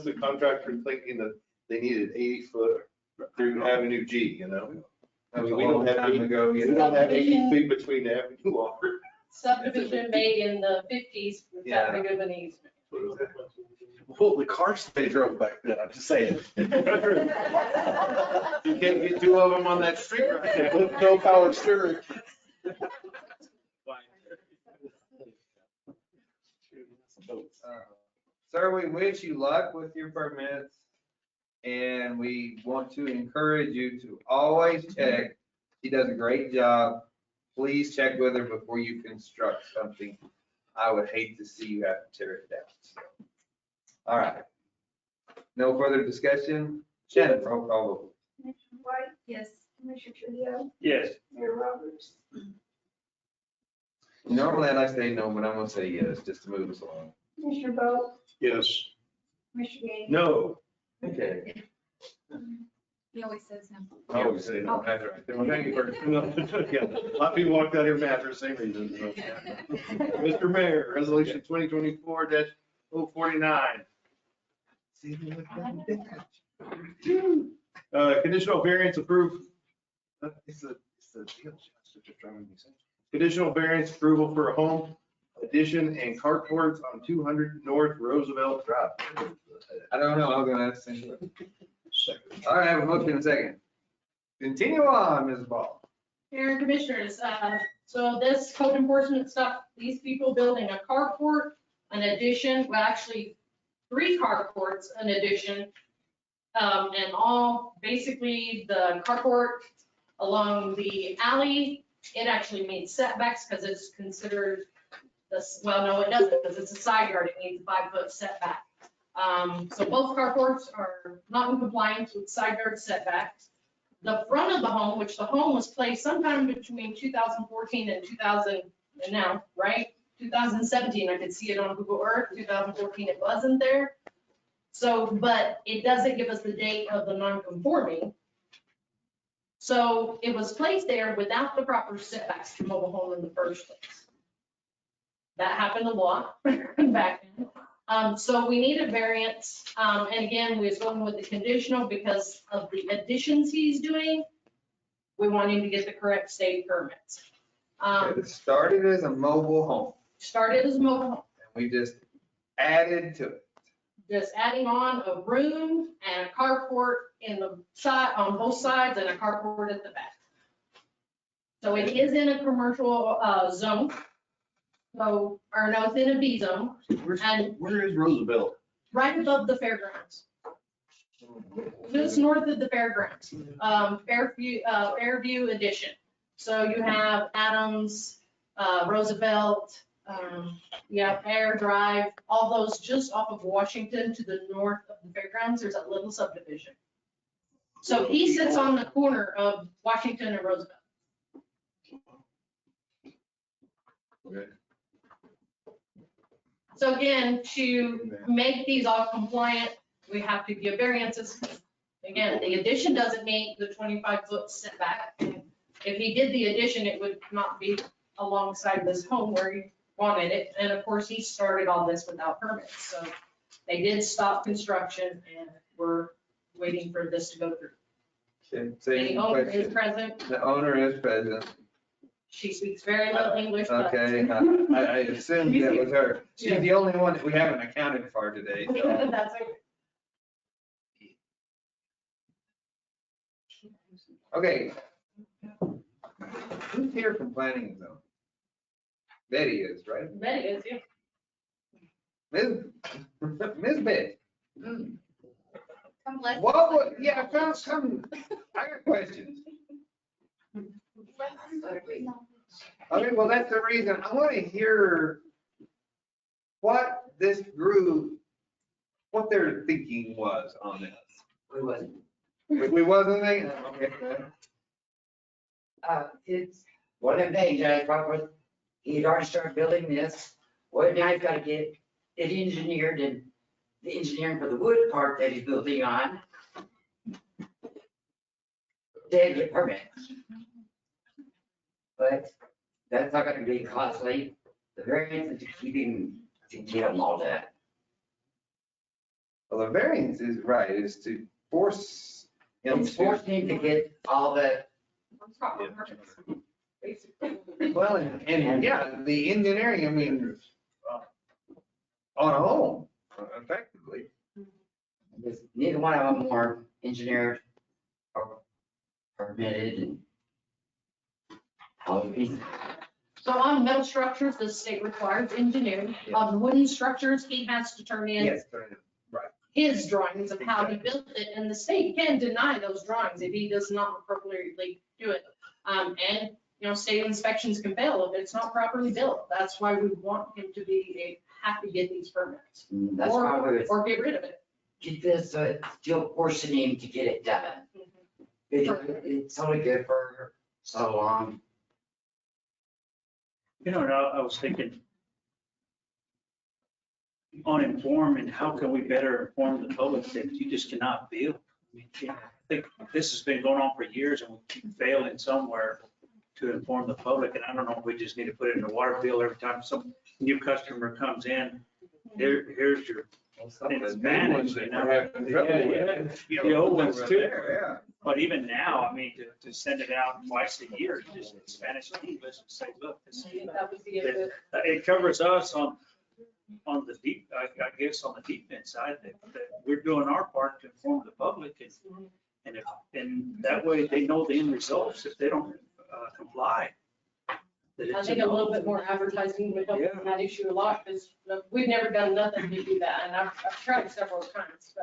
the contractor thinking that they needed 80 foot through Avenue G, you know? That was a We don't long have time 80 ago. We don't have 80 feet between the avenue walker. Subdivision made in the 50s with that big of an easement. Well, the cars they drove back then, I'm just saying. You can't get two of them on that street right there. No power steering. Sir, we wish you luck with your permits. And we want to encourage you to always check. She does a great job. Please check with her before you construct something. I would hate to see you have to tear it down. So, all right. No further discussion? Shannon, roll call vote. Commissioner White? Yes. Commissioner Trujillo? yes. Mayor Roberts? Normally I say no, but I'm gonna say yes, just to move us along. Commissioner Bowe? Yes. Commissioner Gaines? No. Okay. He always says no. I always say no, that's right. Thank you for. Yeah, a lot of people walked out here mad for the same reason. So. Mr. Mayor, resolution 2024-049. Conditional variance approved. It's the deal. Conditional variance approval for a home addition and carports on 200 North Roosevelt Drive. I don't know, I was gonna ask. the same question. All right, I have a motion and a second. Continue on, Ms. Ball. Mayor and Commissioners, so this code enforcement stuff, these people building a carport, an addition, well, actually 3 carports, an addition, and all, basically the carport along the alley, it actually meets setbacks because it's considered this, well, no, it doesn't, because it's a side yard, it needs a 5-foot setback. So both carports are not in compliance with side yard setbacks. The front of the home, which the home was placed sometime between 2014 and 2000, and now, right? 2017, I could see it on Google Earth, 2014, it wasn't there. So, but it doesn't give us the date of the non-conforming. So it was placed there without the proper setbacks to mobile home in the first place. That happened a lot back then. So we need a variance, and again, we was going with the conditional because of the additions he's doing. We want him to get the correct state permits. It started as a mobile home, Started as a mobile home, and we just added to it. just adding on a room and a carport in the side, on both sides, and a carport at the back. So it is in a commercial zone. So, or no, it's in a B zone, and Where is Roosevelt? right above the fairgrounds. Just north of the fairgrounds, Fairview Edition. So you have Adams, Roosevelt, Fair Drive, all those just off of Washington to the north of the fairgrounds. There's a little subdivision. So he sits on the corner of Washington and Roosevelt. Okay. So again, to make these all compliant, we have to give variances. Again, the addition doesn't meet the 25-foot setback. If he did the addition, it would not be alongside this home where he wanted it. And of course, he started all this without permits. So they did stop construction and we're waiting for this to go through. Okay, The same owner is question. present. The owner is present. She speaks very little English, but. Okay, I assumed that was her. She's the only one that we haven't accounted for today, so. That's okay. Okay. Who's here from planning and zoning? Betty is, right? Betty is, yeah. Ms. Betty. Come let's. What would, yeah, come, I got questions. Okay, well, that's the reason, I want to hear what this group, what their thinking was on this. We wasn't. We wasn't thinking, okay. It's one of them days, I thought, he'd already started building this. Well, now he's gotta get it engineered, and the engineering for the wood part that he's building on. They get permits. But that's not gonna be costly. The variance is to get them all that. Well, the variance is right, is to force him It's forcing him to get all the. Well, and yeah, the engineering, I mean, on a home, effectively. Because neither one of them are engineered or permitted and. all of these. So on metal structures, the state requires engineering. On wooden structures, he has to turn in Yes, right. his drawings of how he built it, and the state can deny those drawings if he does not appropriately do it. And, you know, state inspections can fail if it's not properly built. That's why we want him to have to get these permits. That's why we Or get rid of it. keep this, so it's still forcing him to get it done. It's only good for so long. You know, I was thinking on inform and how can we better inform the public that you just cannot build. I mean, I think this has been going on for years and we keep failing somewhere to inform the public. And I don't know if we just need to put it in the water bill every time some new customer comes in. Here's your. It's managed, you know. The old ones too. Yeah. But even now, I mean, to send it out twice a year, just in Spanish and English, and say, look, it covers us on the deep, I guess, on the defense side, that we're doing our part to inform the public, and that way they know the end results if they don't comply. I think a little bit more advertising would help on that issue a lot, because we've never done nothing to do that, and I've tried several times,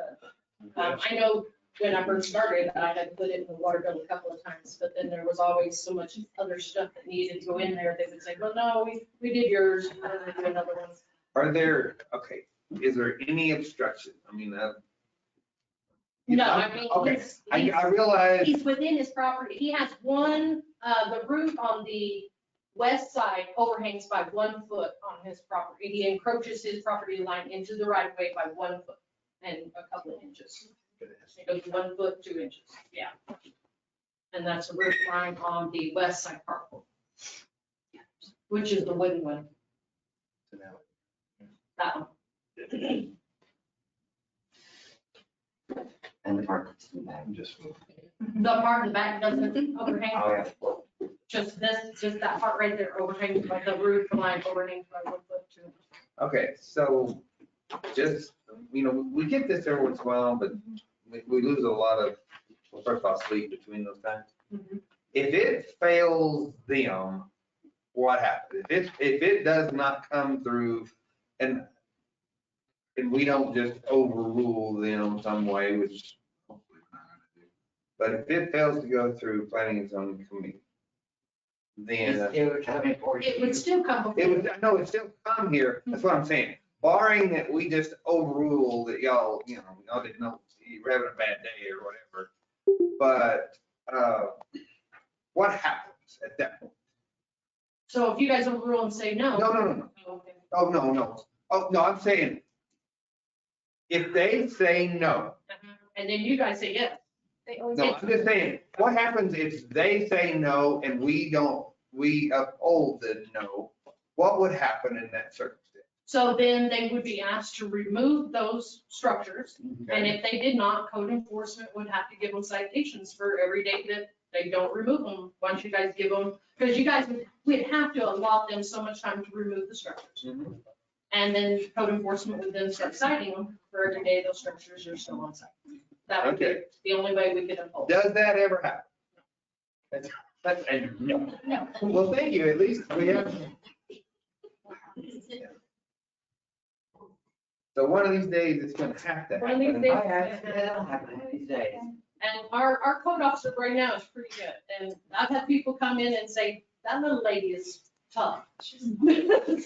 but I know when I first started, I had put it in the water bill a couple of times, but then there was always so much other stuff that needed to go in there. They would say, well, no, we did yours, I don't do another one. Are there, okay, is there any obstruction? I mean, No, I mean, okay, he's- I realize, He's within his property. He has one, the roof on the west side overhangs by 1 foot on his property. He encroaches his property line into the right of way by 1 foot and a couple of inches. It goes 1 foot, 2 inches, yeah. And that's the roof line on the west side parcel, which is the wooden one. That one. And the part that's in the back. The part in the back doesn't overhang. Oh, yeah. Just that part right there overhangs by the roof line overhangs by 1 foot, 2 inches. okay, so just, you know, we get this every once in a while, but we lose a lot of, well, first of all, sleep between those times. If it fails them, what happens? If it does not come through and we don't just overrule them some way, which hopefully we're not gonna do. But if it fails to go through planning and zoning committee, then. It would come before you. It would still come before. It would, no, it still come here. That's what I'm saying. Barring that we just overrule that y'all, you know, y'all didn't know you were having a bad day or whatever. But what happens at that point? So if you guys overrule and say no. No. Okay. Oh, no. Oh, no, I'm saying if they say no. And then you guys say yes. No, I'm just saying, what happens if they say no and we uphold the no? What would happen in that circumstance? So then they would be asked to remove those structures. And if they did not, code enforcement would have to give them citations for every day that they don't remove them once you guys give them, because you guys, we'd have to allot them so much time to remove the structures. And then code enforcement would then start citing them for every day those structures are still on site. That would be Okay. the only way we could uphold. Does that ever happen? No. No. Well, thank you. At least we have. So one of these days, it's gonna have to One of these happen. days, Oh, yeah, it'll happen one of these days. And our code officer right now is pretty good. And I've had people come in and say, that little lady is tough.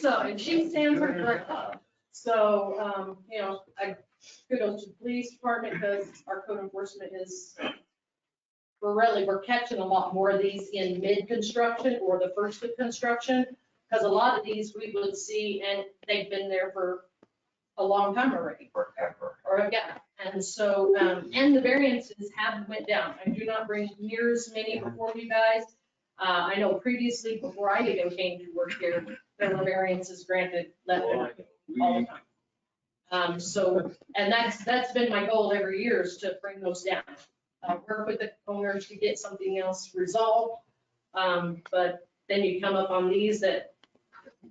So, and she stands her ground. So, I kudos to the police department because our code enforcement is, we're catching a lot more of these in mid-construction or the first of construction. Because a lot of these we would see and they've been there for a long time already. Forever. Or yeah, and so, and the variances have went down. I do not bring near as many before you guys. I know previously, before I even came to work here, there were variances granted left and right all the time. So, and that's been my goal every year is to bring those down. Work with the owners to get something else resolved. But then you come up on these that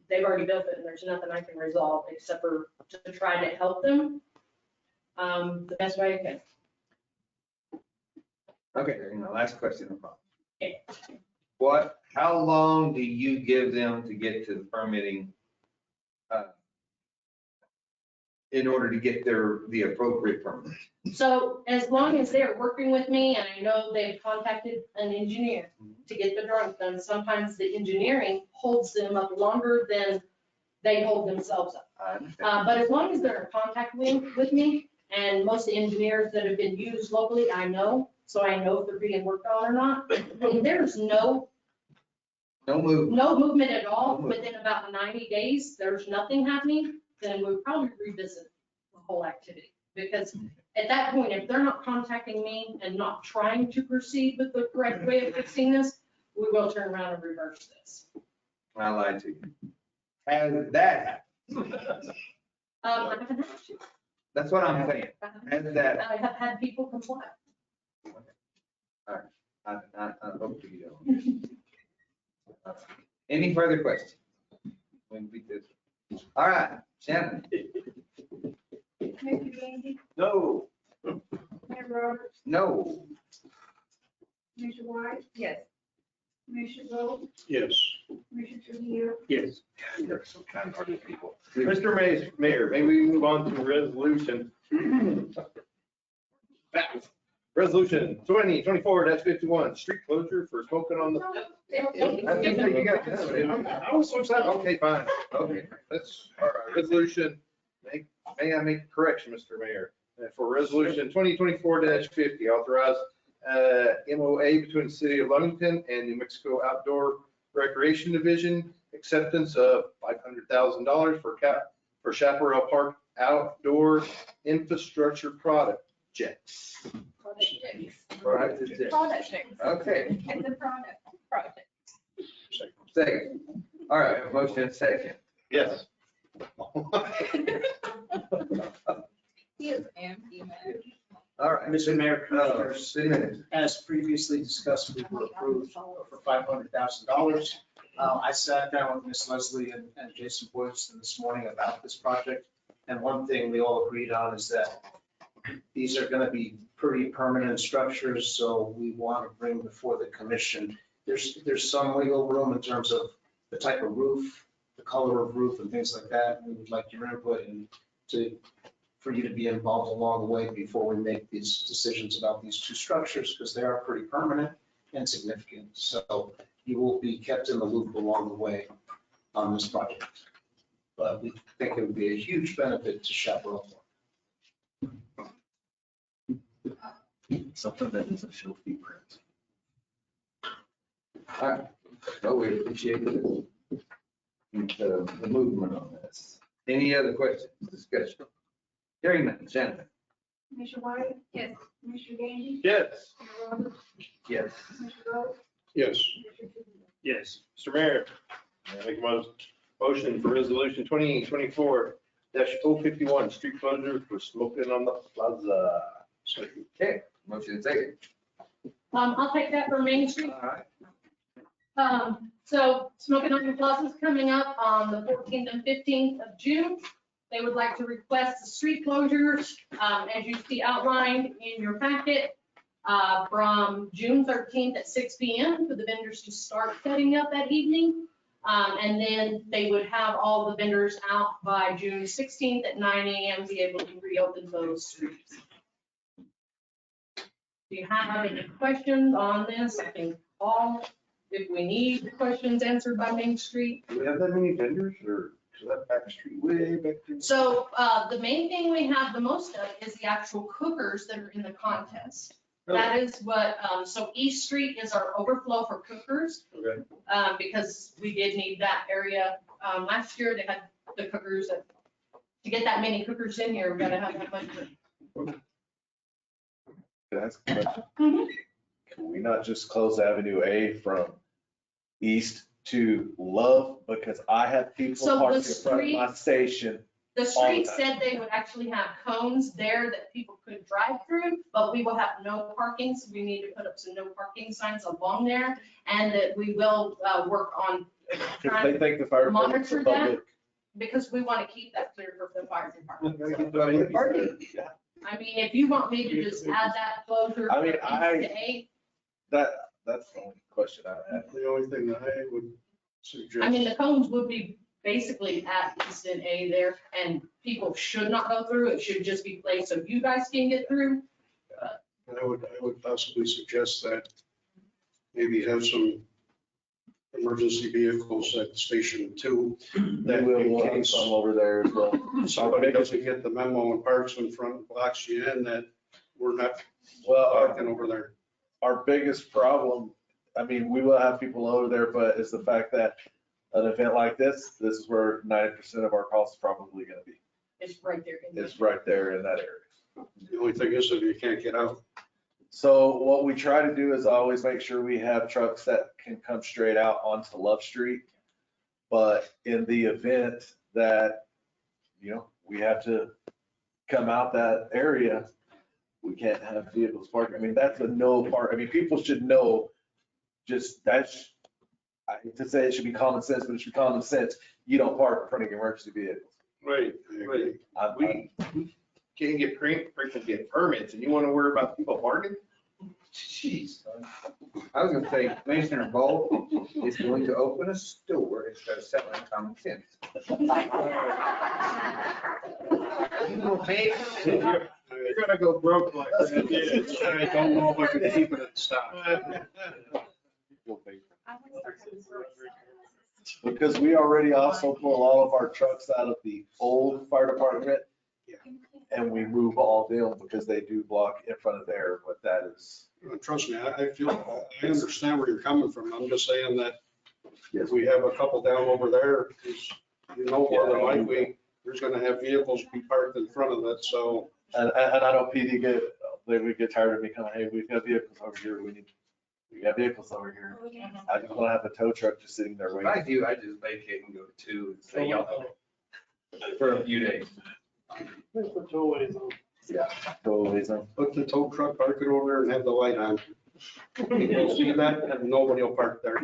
they've already built it and there's nothing I can resolve except for to try to help them the best way I can. Okay, and the last question. Okay. How long do you give them to get to the permitting in order to get the appropriate permit? So as long as they're working with me and I know they've contacted an engineer to get the drawings done, sometimes the engineering holds them up longer than they hold themselves up. I understand. But as long as they're in contact with me, and most of the engineers that have been used locally, I know, so I know if they're being worked on or not. If there's no movement at all within about 90 days, there's nothing happening, then we'll probably revisit the whole activity. Because at that point, if they're not contacting me and not trying to proceed with the correct way of fixing this, we will turn around and reverse this. I lied to you. Has that happened? I haven't had to. That's what I'm saying. Has that? I have had people comply. All right. I hope you don't. Any further questions? We can beat this. All right, Shannon. Commissioner Gandy, No. Mayor Roberts, No. Commissioner White, Yes. Commissioner Bowe, Yes. Commissioner Trujillo, Yes. You're so kind-hearted people. Mr. Mayor, maybe we move on to resolution. Resolution 2024-51, street closure for smoking on the. You got that. I was so excited. Okay, fine. Okay, that's, all right. Resolution, may I make a correction, Mr. Mayor? For resolution 2024-50, authorize MOA between the city of Lovington and New Mexico Outdoor Recreation Division, acceptance of $500,000 for Chaparral Park outdoor infrastructure projects. Okay. It's a project. Second. All right, motion and second. Yes. He is empty, man. All right. Mr. Mayor, Commissioners, City manager. as previously discussed, we were approved for $500,000. I sat down with Ms. Leslie and Jason Woods this morning about this project. And one thing we all agreed on is that these are going to be pretty permanent structures, so we want to bring before the commission. There's some wiggle room in terms of the type of roof, the color of roof and things like that. We would like your input and for you to be involved along the way before we make these decisions about these two structures, because they are pretty permanent and significant. So you will be kept in the loop along the way on this project. But we think it would be a huge benefit to Chaparral Park. Something that doesn't show footprints. All right. Well, we appreciate the movement on this. Any other questions, discussion? Hearing none, Shannon. Commissioner White, Yes. Commissioner Gandy, Yes. Mayor Roberts, Yes. Commissioner Bowe, Yes. Commissioner Trujillo. Yes. Mr. Mayor, I make a motion for resolution 2024-051, street closure for smoking on the plaza. Okay, motion and second. I'll take that for Main Street. All right. So Smoking Onion Plus is coming up on the 14th and 15th of June. They would like to request the street closures, as you see outlined in your packet, from June 13th at 6 PM for the vendors to start setting up that evening. And then they would have all the vendors out by June 16th at 9 AM, be able to reopen those streets. Do you have any questions on this? I can call if we need the questions answered by Main Street. Do we have that many vendors or is that back street way back there? So the main thing we have the most of is the actual cookers that are in the contest. That is what, so East Street is our overflow for cookers. Okay. Because we did need that area. Last year they had the cookers, to get that many cookers in here, we gotta have that much. Can I ask a question? Mhm. Can we not just close Avenue A from east to Love? Because I have people So the parked in front of my street- station. The all the street time. said they would actually have cones there that people could drive through, but we will have no parking, so we need to put up some no parking signs along there. And that we will work on Because trying they think the fire department's monitor that, public. because we want to keep that clear for the fire department. Yeah. I mean, if you want me to just add that closure. I mean, for I- East to eight, That's the only question I have. The only thing that I would suggest. I mean, the cones would be basically at East and A there, and people should not go through. It should just be placed so you guys can get through. I would possibly suggest that maybe have some emergency vehicles at Station 2. That We'll in have case some over there as well. somebody doesn't get the memo and parks in front, blocks you in, that we're not Well, parking over there. our biggest problem, I mean, we will have people over there, but it's the fact that an event like this is where 90% of our costs is probably gonna be. It's right there. It's right there in that area. The only thing is that you can't get out. So what we try to do is always make sure we have trucks that can come straight out onto Love Street. But in the event that, we have to come out that area, we can't have vehicles parked. I mean, that's a no park. I mean, people should know, I hate to say it should be common sense, but it should be common sense. You don't park in front of your emergency vehicles. Right, right. We can't get permits and you want to worry about people parking? Jeez. I was gonna say, Commissioner Bolt is going to open a store instead of selling common sense. You're gonna go broke like that. I don't know if I could keep it in stock. Because we already also pull all of our trucks out of the old fire department and we move all of them because they do block in front of there, but that is. Trust me, I understand where you're coming from. I'm just saying that if we have a couple down over there, more than likely, there's gonna have vehicles be parked in front of it, so. And I know PD they would get tired of me coming, hey, we've got vehicles over here, we got vehicles over here. I just want to have a tow truck just sitting there If waiting. I do, I just vacate and go to 2 and say, y'all for a few days. Yeah, totally. Put the tow truck, park it over there and have the light on. People see that and nobody will park there.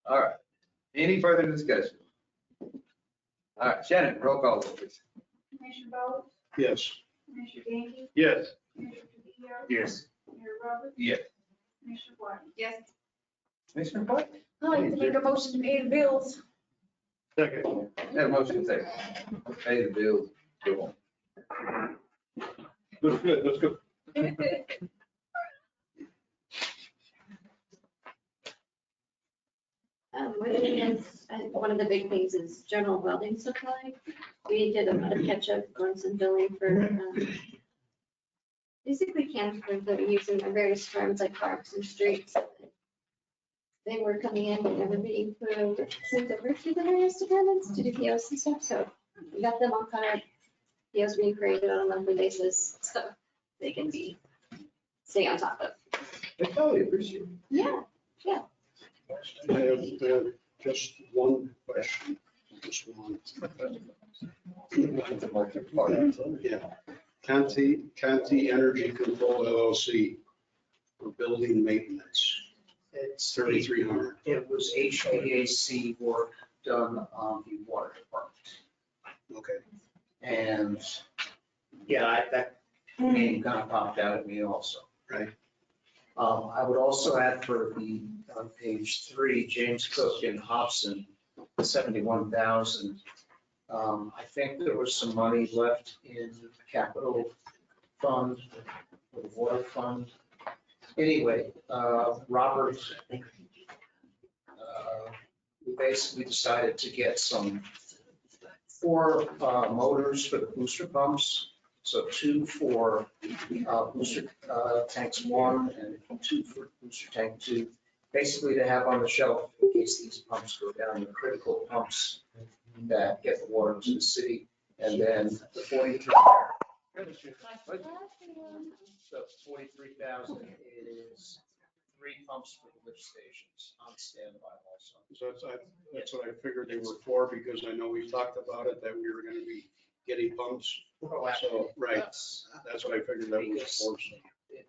All right. Any further discussion? All right, Shannon, roll call, please. Commissioner Bolt, Yes. Commissioner Gandy, Yes. Commissioner Trujillo, Yes. Mayor Roberts, Yes. Commissioner White. Yes. Commissioner White? I'd like to make a motion to pay the bills. Second. Have a motion second. Pay the bills. Go on. Looks good, looks good. One of the big things is general welding supply. We did a lot of catch-up on some billing for basically canisters that we use in our various farms like parks and streets. They were coming in and everybody sent over to the various departments to do POs and stuff, so we got them all caught up. POs being created on a monthly basis, so they can stay on top of. I totally appreciate it. Yeah, yeah. I have just one question, just one. Yeah. Conti Energy Control LLC for building maintenance, It's 3,300. It was HVAC work done on the water department. Okay. And yeah, that name kind of popped out at me also. Right. I would also add for the, on page 3, James Cook and Hobson, 71,000. I think there was some money left in the capital fund, or the water fund. Anyway, Robert, we basically decided to get some 4 motors for the booster pumps. So 2 for booster tanks 1 and 2 for booster tank 2, basically to have on the shelf in case these pumps go down, the critical pumps that get the water to the city. And then the 43. So 43,000 is 3 pumps for the lift stations on standby also. So that's what I figured they were for, because I know we talked about it, that we were going to be getting pumps. So, right, that's what I figured that was for.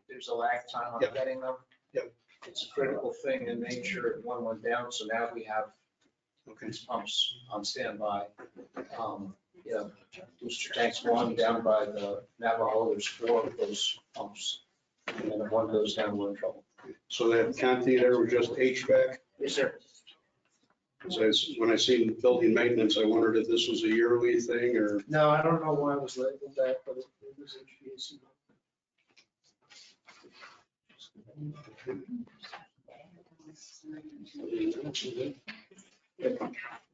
There's a lag time on Yep. getting them. Yep. It's a critical thing in nature. One went down, so now we have these pumps on standby. Yeah, booster tanks 1 down by the Navajo, there's 4 of those pumps. And then if 1 goes down, we're in trouble. So that Conti there was just HVAC? Yes, sir. So when I seen building maintenance, I wondered if this was a yearly thing or? No, I don't know why it was labeled that, but it was HVAC.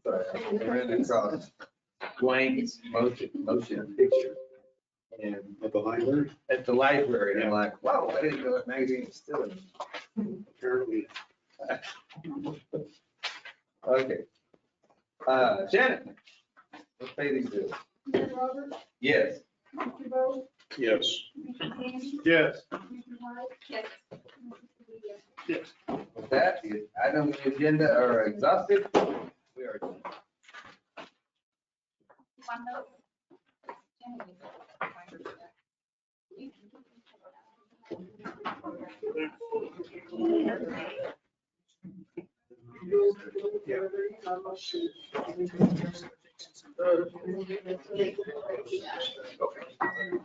I ran across Dwayne's motion picture and at the library. At the library, and I'm like, wow, I didn't know that magazine was still in. Apparently. Okay. Shannon, let's pay these bills. Mr. Roberts, Yes. Mr. Bowles, Yes. Mr. Sandy, Yes. Mr. White. Yes. Yes. With that, the items on the agenda are exhausted. We are. One note.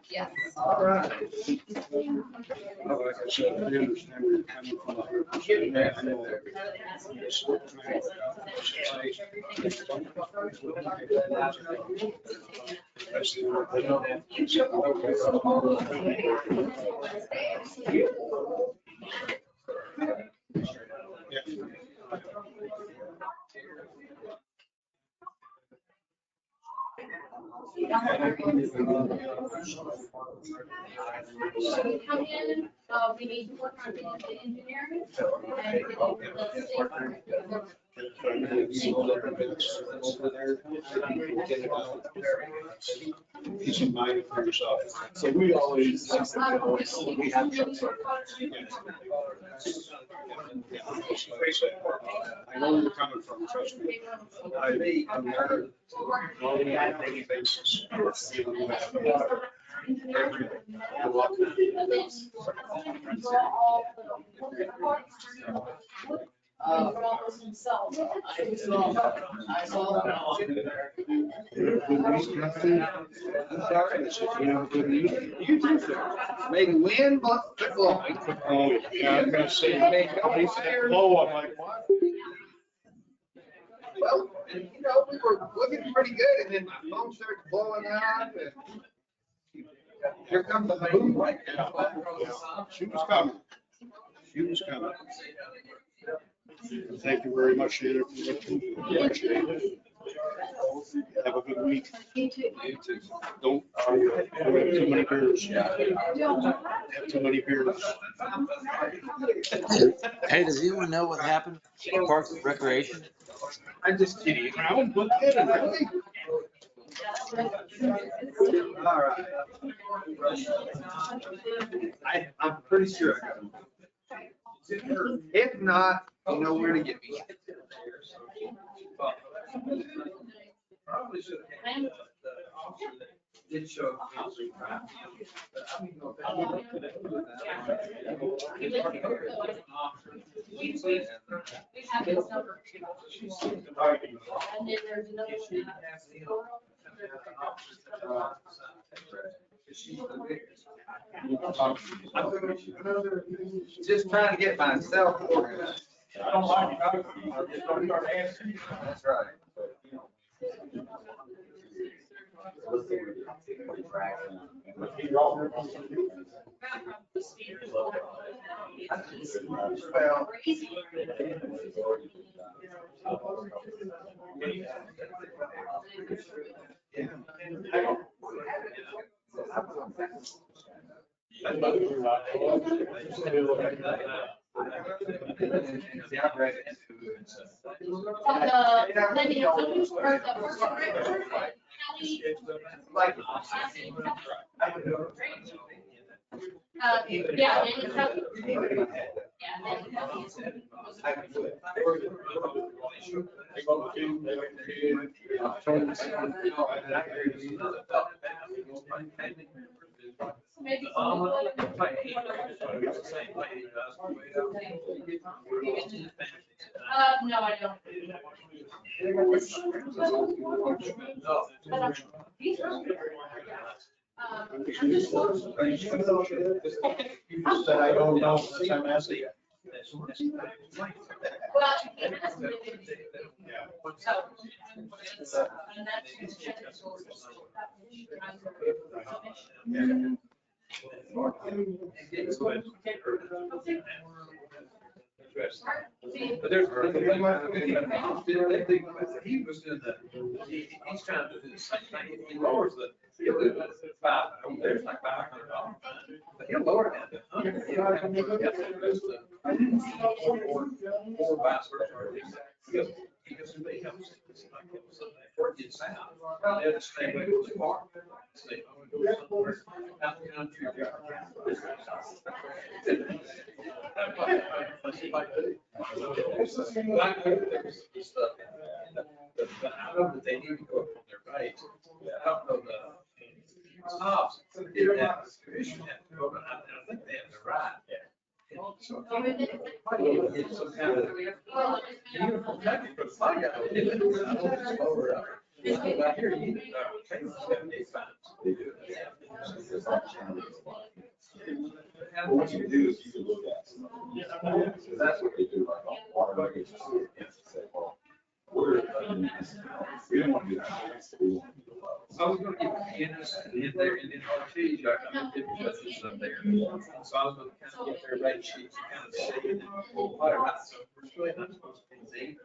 Yes. All right. Like I said, I understand where you're coming from. So we come in, we need to work on the engineering. Peace of mind for yourself. So we always, we have. I know where you're coming from, trust me. I'm there on a daily basis. Themselves. You too, sir. Maybe wind, but blowing. Oh, yeah, I'm gonna say, he said blow, I'm like, what? Well, and, you know, we were looking pretty good, and then my phone started blowing out, and here comes the boom right now. She was coming. She was coming. Thank you very much, Shannon. Appreciate it. Have a good week. You too. You too. Don't have too many beers. Have too many beers. Hey, does anyone know what happened at Parks and Recreation? I'm just kidding. I won't book it, really. All right. I'm pretty sure I got them. If not, you know where to get me. Probably should have. did show up. We have his number. And then there's another Just trying to get myself organized. I don't mind you, I just don't start answering. That's right. Well, yeah. Maybe. No, I don't. You just said I don't know, since I'm asking you. Well, it has been. So, and But there's, he was doing he's trying to do the same thing. He lowers he'll do five, there's like $500. But he'll lower it down to 100. Or vice versa. He goes, somebody comes, gets out. They'll just stay away from the park. Stay home and go somewhere out in the country. I know that they need to go up on their rates. I don't know the tops. Didn't have the commission have to go, but I think they have the right. So, it's some kind of uniform package for the flag guy. I don't slow her up. Out here, you need to train 78 times. They do. What you can do is you can look at some of them. So that's what they do, like on water luggage. Say, well, we don't want to do that. We want to do the levels. I was gonna get Candace in there and then RT, I got different judges up there. So I was gonna kind of get their rate sheets and kind of see. And then, so we're really not supposed to be Z.